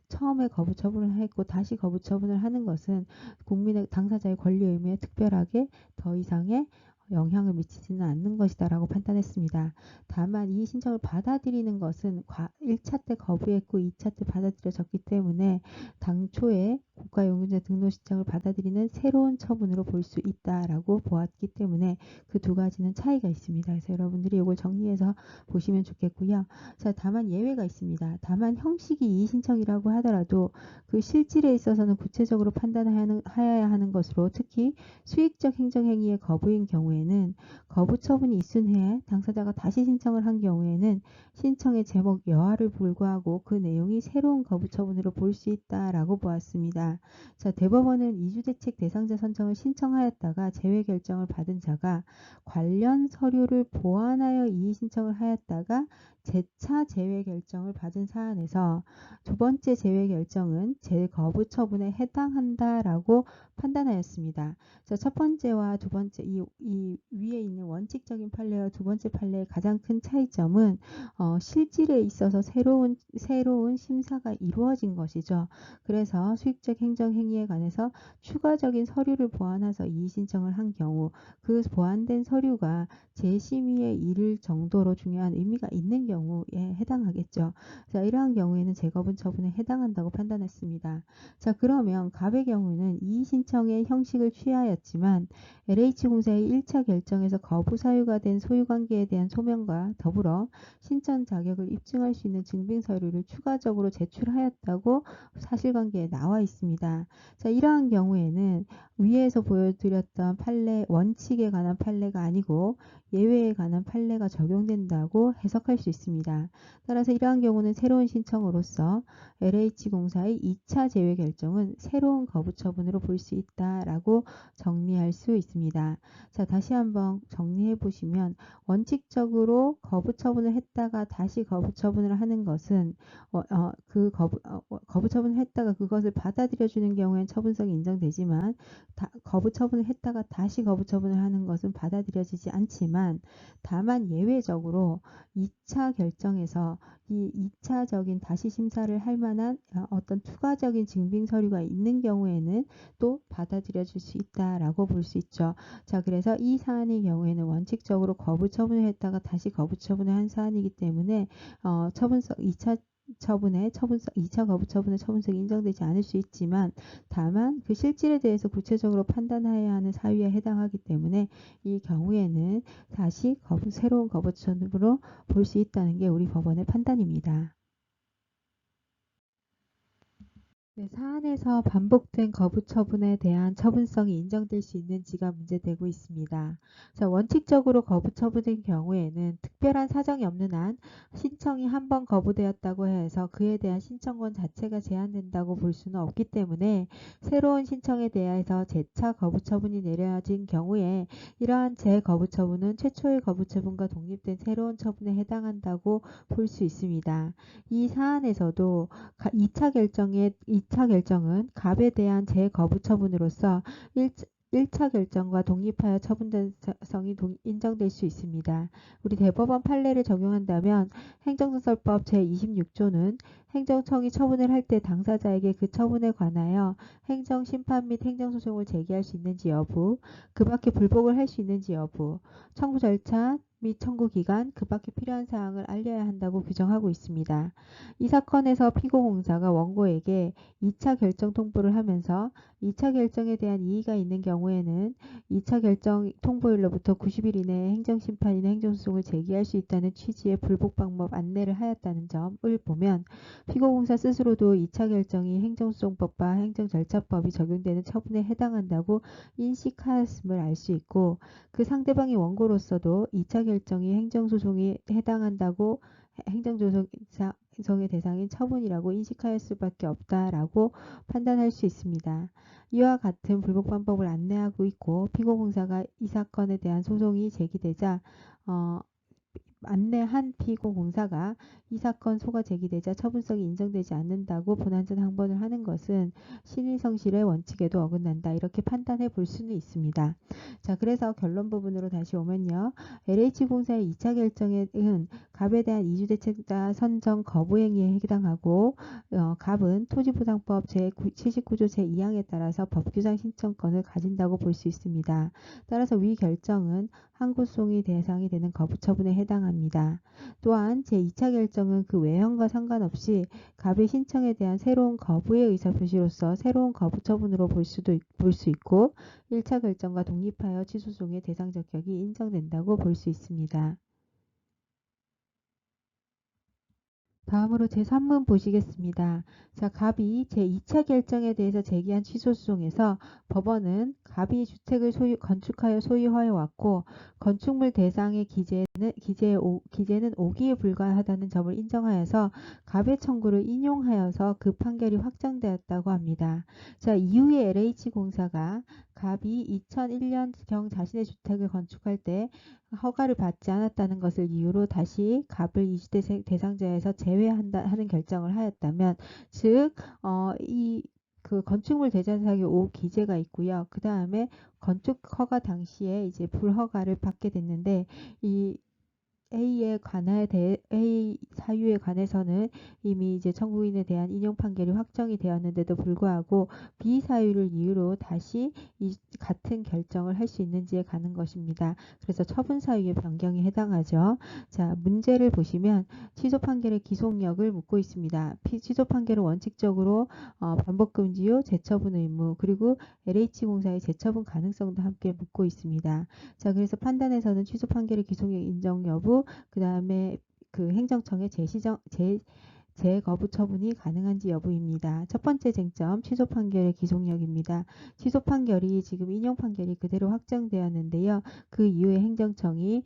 A: 처음에 거부 처분을 했고 다시 거부 처분을 하는 것은 국민의 당사자의 권리 의무에 특별하게 더 이상의 영향을 미치지는 않는 것이다 라고 판단했습니다. 다만 이 신청을 받아들이는 것은 1차 때 거부했고 2차 때 받아들여졌기 때문에 당초에 국가유공자 등록 신청을 받아들이는 새로운 처분으로 볼 수 있다라고 보았기 때문에 그 두 가지는 차이가 있습니다. 그래서 여러분들이 이걸 정리해서 보시면 좋겠고요. 자, 다만 예외가 있습니다. 다만 형식이 이의신청이라고 하더라도 그 실질에 있어서는 구체적으로 판단하여야 하는 것으로 특히 수익적 행정행위의 거부인 경우에는 거부 처분이 있은 후에 당사자가 다시 신청을 한 경우에는 신청의 제목 여하를 불구하고 그 내용이 새로운 거부 처분으로 볼 수 있다라고 보았습니다. 자, 대법원은 이주대책 대상자 선정을 신청하였다가 제외 결정을 받은 자가 관련 서류를 보완하여 이의 신청을 하였다가 재차 제외 결정을 받은 사안에서 두 번째 제외 결정은 재거부 처분에 해당한다라고 판단하였습니다. 자, 첫 번째와 두 번째 이 위에 있는 원칙적인 판례와 두 번째 판례의 가장 큰 차이점은 실질에 있어서 새로운 심사가 이루어진 것이죠. 그래서 수익적 행정행위에 관해서 추가적인 서류를 보완해서 이의 신청을 한 경우 그 보완된 서류가 재심의에 이를 정도로 중요한 의미가 있는 경우에 해당하겠죠. 자, 이러한 경우에는 재거부 처분에 해당한다고 판단했습니다. 자, 그러면 갑의 경우는 이의 신청의 형식을 취하였지만 LH공사의 1차 결정에서 거부 사유가 된 소유관계에 대한 소명과 더불어 신청 자격을 입증할 수 있는 증빙 서류를 추가적으로 제출하였다고 사실관계에 나와 있습니다. 자, 이러한 경우에는 위에서 보여드렸던 판례, 원칙에 관한 판례가 아니고 예외에 관한 판례가 적용된다고 해석할 수 있습니다. 따라서 이러한 경우는 새로운 신청으로서 LH공사의 2차 제외 결정은 새로운 거부 처분으로 볼 수 있다라고 정리할 수 있습니다. 자, 다시 한번 정리해 보시면 원칙적으로 거부 처분을 했다가 다시 거부 처분을 하는 것은 거부 처분을 했다가 그것을 받아들여 주는 경우엔 처분성이 인정되지만 거부 처분을 했다가 다시 거부 처분을 하는 것은 받아들여지지 않지만 다만 예외적으로 2차 2차 결정에서 이 2차적인 다시 심사를 할 만한 어떤 추가적인 증빙 서류가 있는 경우에는 또 받아들여질 수 있다라고 볼 수 있죠. 자, 그래서 이 사안의 경우에는 원칙적으로 거부 처분을 했다가 다시 거부 처분을 한 사안이기 때문에 처분성 2차 처분성 2차 거부 처분의 처분성이 인정되지 않을 수 있지만 다만 그 실질에 대해서 구체적으로 판단해야 하는 사유에 해당하기 때문에 이 경우에는 다시 새로운 거부 처분으로 볼 수 있다는 게 우리 법원의 판단입니다. 네, 사안에서 반복된 거부 처분에 대한 처분성이 인정될 수 있는지가 문제되고 있습니다. 자, 원칙적으로 거부 처분의 경우에는 특별한 사정이 없는 한 신청이 한 번 거부되었다고 해서 그에 대한 신청권 자체가 제한된다고 볼 수는 없기 때문에 새로운 신청에 대해서 재차 거부 처분이 내려진 경우에 이러한 재거부 처분은 최초의 거부 처분과 독립된 새로운 처분에 해당한다고 볼 수 있습니다. 이 사안에서도 2차 결정은 갑에 대한 재거부 처분으로서 1차 결정과 독립하여 처분된성이 인정될 수 있습니다. 우리 대법원 판례를 적용한다면 행정소설법 제26조는 행정청이 처분을 할 때 당사자에게 그 처분에 관하여 행정심판 및 행정소송을 제기할 수 있는지 여부, 그 밖에 불복을 할 수 있는지 여부, 청구 절차 및 청구 기간, 그 밖에 필요한 사항을 알려야 한다고 규정하고 있습니다. 이 사건에서 피고공사가 원고에게 2차 결정 통보를 하면서 2차 결정에 대한 이의가 있는 경우에는 2차 결정 통보일로부터 90일 이내에 행정심판이나 행정소송을 제기할 수 있다는 취지의 불복 방법 안내를 하였다는 점을 보면 피고공사 스스로도 2차 결정이 행정소송법과 행정절차법이 적용되는 처분에 해당한다고 인식하였음을 알 수 있고 그 상대방의 원고로서도 2차 결정이 행정소송에 해당한다고 행정소송의 대상인 처분이라고 인식할 수밖에 없다라고 판단할 수 있습니다. 이와 같은 불복 방법을 안내하고 있고 피고공사가 이 사건에 대한 소송이 제기되자 안내한 피고공사가 이 사건 소가 제기되자 처분성이 인정되지 않는다고 본안전 항변을 하는 것은 신의성실의 원칙에도 어긋난다. 이렇게 판단해 볼 수는 있습니다. 자, 그래서 결론 부분으로 다시 오면요. LH공사의 2차 결정은 갑에 대한 이주대책자 선정 거부 행위에 해당하고 갑은 토지보상법 제79조 제2항에 따라서 법규상 신청권을 가진다고 볼 수 있습니다. 따라서 위 결정은 항고송이 대상이 되는 거부 처분에 해당합니다. 또한 제2차 결정은 그 외형과 상관없이 갑의 신청에 대한 새로운 거부의 의사표시로서 새로운 거부 처분으로 볼 수 있고 1차 결정과 독립하여 취소송의 대상 적격이 인정된다고 볼 수 있습니다. 다음으로 제3문 보시겠습니다. 자, 갑이 제2차 결정에 대해서 제기한 취소소송에서 법원은 갑이 주택을 건축하여 소유하여 왔고 건축물 대상의 기재는 5기에 불과하다는 점을 인정하여서 갑의 청구를 인용하여서 그 판결이 확정되었다고 합니다. 자, 이후에 LH공사가 갑이 2001년경 자신의 주택을 건축할 때 허가를 받지 않았다는 것을 이유로 다시 갑을 이주대 대상자에서 제외한다 하는 결정을 하였다면 즉 그 건축물 대상의 5기재가 있고요. 그 다음에 건축 허가 당시에 이제 불허가를 받게 됐는데 이 A 사유에 관해서는 이미 이제 청구인에 대한 인용 판결이 확정이 되었는데도 불구하고 B 사유를 이유로 다시 이 같은 결정을 할 수 있는지에 가는 것입니다. 그래서 처분 사유의 변경에 해당하죠. 자, 문제를 보시면 취소 판결의 기속력을 묻고 있습니다. 취소 판결은 원칙적으로 반복 금지요, 재처분 의무, 그리고 LH공사의 재처분 가능성도 함께 묻고 있습니다. 자, 그래서 판단에서는 취소 판결의 기속력 인정 여부, 그 다음에 그 행정청의 재거부 처분이 가능한지 여부입니다. 첫 번째 쟁점, 취소 판결의 기속력입니다. 취소 판결이 지금 인용 판결이 그대로 확정되었는데요. 그 이후에 행정청이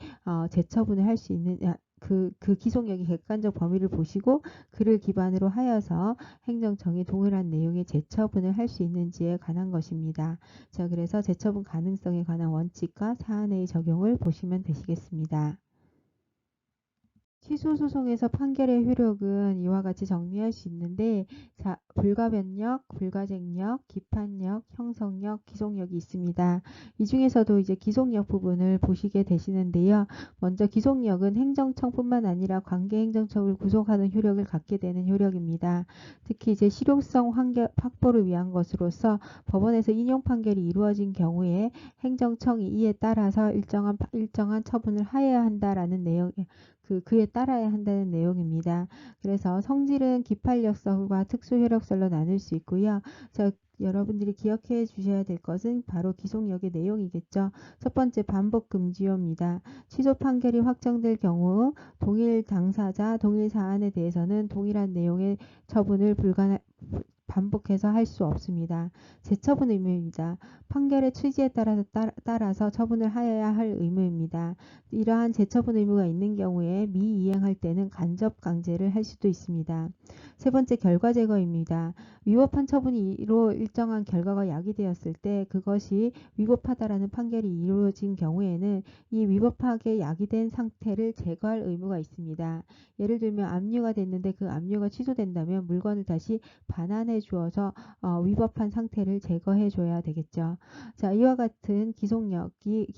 A: 재처분을 할 수 있는 그 기속력의 객관적 범위를 보시고 그를 기반으로 하여서 행정청이 동일한 내용의 재처분을 할 수 있는지에 관한 것입니다. 자, 그래서 재처분 가능성에 관한 원칙과 사안의 적용을 보시면 되시겠습니다. 취소 소송에서 판결의 효력은 이와 같이 정리할 수 있는데, 자, 불가변력, 불가쟁력, 기판력, 형성력, 기속력이 있습니다. 이 중에서도 이제 기속력 부분을 보시게 되시는데요. 먼저 기속력은 행정청뿐만 아니라 관계행정청을 구속하는 효력을 갖게 되는 효력입니다. 특히 이제 실효성 확보를 위한 것으로서 법원에서 인용 판결이 이루어진 경우에 행정청이 이에 따라서 일정한 처분을 하여야 한다라는 내용, 그에 따라야 한다는 내용입니다. 그래서 성질은 기판력설과 특수효력설로 나눌 수 있고요. 여러분들이 기억해 주셔야 될 것은 바로 기속력의 내용이겠죠. 첫 번째, 반복금지효입니다. 취소 판결이 확정될 경우 동일 당사자, 동일 사안에 대해서는 동일한 내용의 처분을 반복해서 할 수 없습니다. 재처분 의무입니다. 판결의 취지에 따라서 처분을 하여야 할 의무입니다. 이러한 재처분 의무가 있는 경우에 미이행할 때는 간접 강제를 할 수도 있습니다. 세 번째, 결과 제거입니다. 위법한 처분으로 일정한 결과가 야기되었을 때 그것이 위법하다라는 판결이 이루어진 경우에는 이 위법하게 야기된 상태를 제거할 의무가 있습니다. 예를 들면 압류가 됐는데 그 압류가 취소된다면 물건을 다시 반환해 주어서 위법한 상태를 제거해 줘야 되겠죠. 자, 이와 같은 기속력의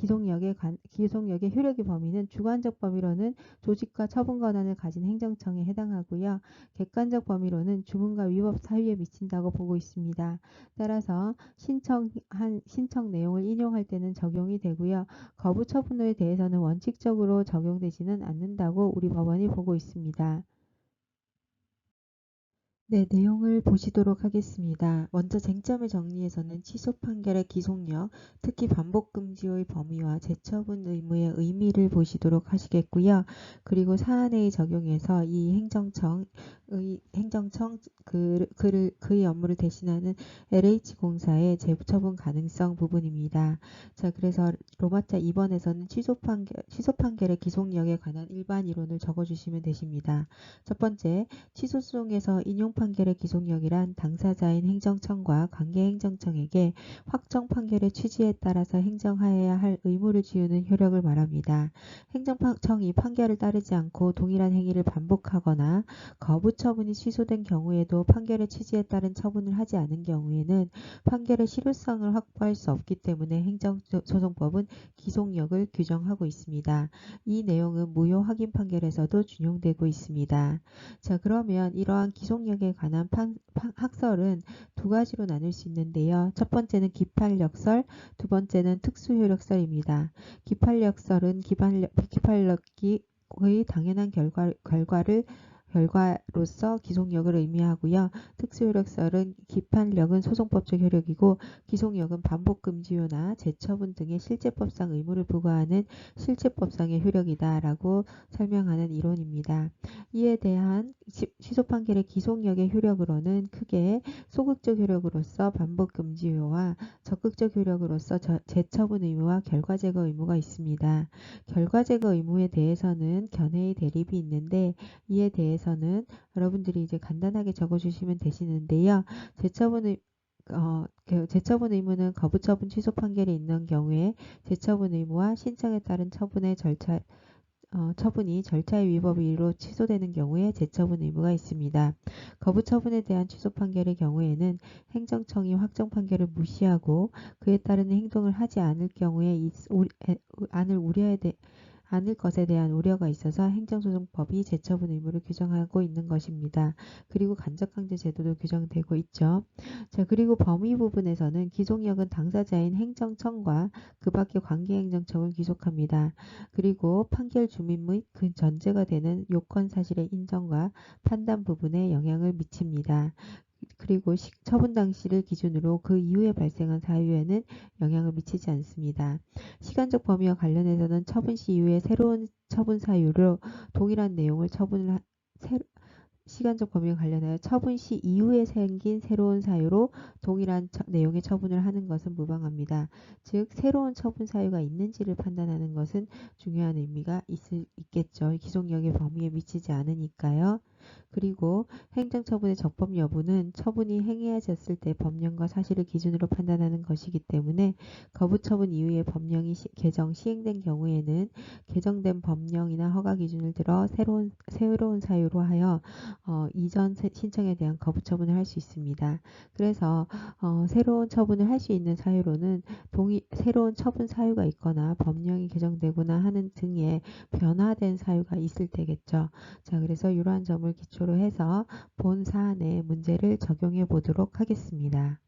A: 효력의 범위는 주관적 범위로는 조직과 처분 권한을 가진 행정청에 해당하고요. 객관적 범위로는 주문과 위법 사유에 미친다고 보고 있습니다. 따라서 신청 내용을 인용할 때는 적용이 되고요. 거부 처분에 대해서는 원칙적으로 적용되지는 않는다고 우리 법원이 보고 있습니다. 네, 내용을 보시도록 하겠습니다. 먼저 쟁점의 정리에서는 취소 판결의 기속력, 특히 반복금지의 범위와 재처분 의무의 의미를 보시도록 하시겠고요. 그리고 사안의 적용에서 이 행정청 그의 업무를 대신하는 LH공사의 재처분 가능성 부분입니다. 자, 그래서 로마자 2번에서는 취소 판결의 기속력에 관한 일반 이론을 적어주시면 되십니다. 첫 번째, 취소 소송에서 인용 판결의 기속력이란 당사자인 행정청과 관계행정청에게 확정 판결의 취지에 따라서 행정하여야 할 의무를 지우는 효력을 말합니다. 행정청이 판결을 따르지 않고 동일한 행위를 반복하거나 거부 처분이 취소된 경우에도 판결의 취지에 따른 처분을 하지 않은 경우에는 판결의 실효성을 확보할 수 없기 때문에 행정소송법은 기속력을 규정하고 있습니다. 이 내용은 무효 확인 판결에서도 준용되고 있습니다. 자, 그러면 이러한 기속력에 관한 학설은 두 가지로 나눌 수 있는데요. 첫 번째는 기판력설, 두 번째는 특수효력설입니다. 기판력설은 기판력이 거의 당연한 결과로서 기속력을 의미하고요. 특수효력설은 기판력은 소송법적 효력이고 기속력은 반복금지효나 재처분 등의 실제법상 의무를 부과하는 실제법상의 효력이다라고 설명하는 이론입니다. 이에 대한 취소 판결의 기속력의 효력으로는 크게 소극적 효력으로서 반복금지효와 적극적 효력으로서 재처분 의무와 결과 제거 의무가 있습니다. 결과 제거 의무에 대해서는 견해의 대립이 있는데 이에 대해서는 여러분들이 이제 간단하게 적어주시면 되시는데요. 재처분 의무는 거부처분 취소 판결이 있는 경우에 재처분 의무와 신청에 따른 처분이 절차의 위법으로 취소되는 경우에 재처분 의무가 있습니다. 거부 처분에 대한 취소 판결의 경우에는 행정청이 확정 판결을 무시하고 그에 따른 행동을 하지 않을 경우에 않을 것에 대한 우려가 있어서 행정소송법이 재처분 의무를 규정하고 있는 것입니다. 그리고 간접강제 제도도 규정되고 있죠. 자, 그리고 범위 부분에서는 기속력은 당사자인 행정청과 그 밖의 관계행정청을 기속합니다. 그리고 판결 주민 및 그 전제가 되는 요건 사실의 인정과 판단 부분에 영향을 미칩니다. 그리고 처분 당시를 기준으로 그 이후에 발생한 사유에는 영향을 미치지 않습니다. 시간적 범위와 관련해서는 처분 시 이후에 새로운 처분 사유로 동일한 내용을 시간적 범위와 관련하여 처분 시 이후에 생긴 새로운 사유로 동일한 내용의 처분을 하는 것은 무방합니다. 즉 새로운 처분 사유가 있는지를 판단하는 것은 중요한 의미가 있겠죠. 기속력의 범위에 미치지 않으니까요. 그리고 행정처분의 적법 여부는 처분이 행해졌을 때 법령과 사실을 기준으로 판단하는 것이기 때문에 거부처분 이후에 법령이 개정 시행된 경우에는 개정된 법령이나 허가 기준을 들어 새로운 사유로 하여 이전 신청에 대한 거부처분을 할 수 있습니다. 그래서 새로운 처분을 할 수 있는 사유로는 새로운 처분 사유가 있거나 법령이 개정되거나 하는 등의 변화된 사유가 있을 때겠죠. 자, 그래서 이러한 점을 기초로 해서 본 사안의 문제를 적용해 보도록 하겠습니다.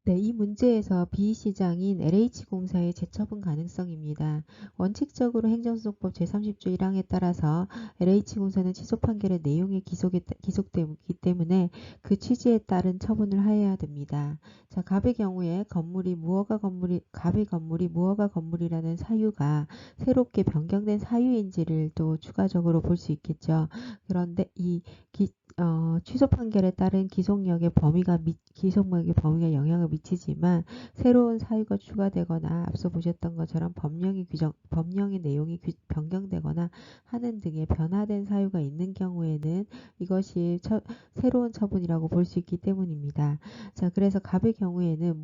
A: 네, 이 문제에서 B시장인 LH공사의 재처분 가능성입니다. 원칙적으로 행정소송법 제30조 1항에 따라서 LH공사는 취소 판결의 내용이 기속되기 때문에 그 취지에 따른 처분을 하여야 됩니다. 자, 갑의 경우에 갑의 건물이 무허가 건물이라는 사유가 새롭게 변경된 사유인지를 또 추가적으로 볼 수 있겠죠. 그런데 취소 판결에 따른 기속력의 범위가 영향을 미치지만 새로운 사유가 추가되거나 앞서 보셨던 것처럼 법령의 내용이 변경되거나 하는 등의 변화된 사유가 있는 경우에는 이것이 새로운 처분이라고 볼 수 있기 때문입니다. 자, 그래서 갑의 경우에는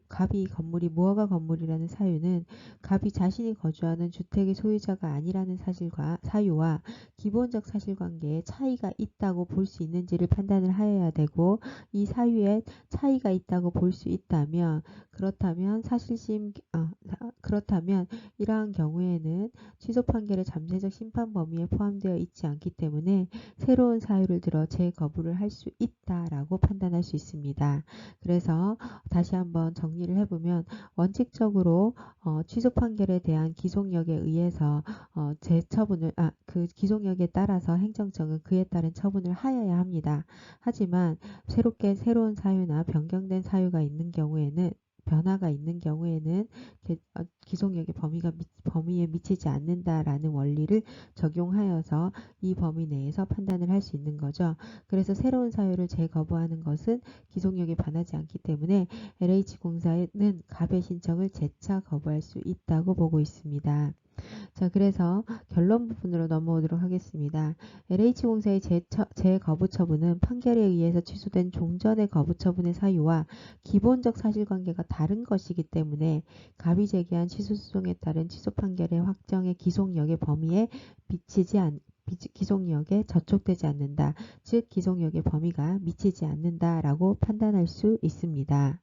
A: 갑이 건물이 무허가 건물이라는 사유는 갑이 자신이 거주하는 주택의 소유자가 아니라는 사유와 기본적 사실관계에 차이가 있다고 볼 수 있는지를 판단을 하여야 되고, 이 사유에 차이가 있다고 볼 수 있다면 그렇다면 이러한 경우에는 취소 판결의 잠재적 심판 범위에 포함되어 있지 않기 때문에 새로운 사유를 들어 재거부를 할 수 있다라고 판단할 수 있습니다. 그래서 다시 한번 정리를 해보면 원칙적으로 취소 판결에 대한 기속력에 의해서 그 기속력에 따라서 행정청은 그에 따른 처분을 하여야 합니다. 하지만 새로운 사유나 변경된 사유가 있는 경우에는 변화가 있는 경우에는 기속력의 범위에 미치지 않는다라는 원리를 적용하여서 이 범위 내에서 판단을 할 수 있는 거죠. 그래서 새로운 사유를 재거부하는 것은 기속력에 반하지 않기 때문에 LH공사는 갑의 신청을 재차 거부할 수 있다고 보고 있습니다. 자, 그래서 결론 부분으로 넘어오도록 하겠습니다. LH공사의 재거부 처분은 판결에 의해서 취소된 종전의 거부 처분의 사유와 기본적 사실관계가 다른 것이기 때문에 갑이 제기한 취소 소송에 따른 취소 판결의 확정의 기속력의 범위에 기속력에 저촉되지 않는다. 즉 기속력의 범위가 미치지 않는다라고 판단할 수 있습니다.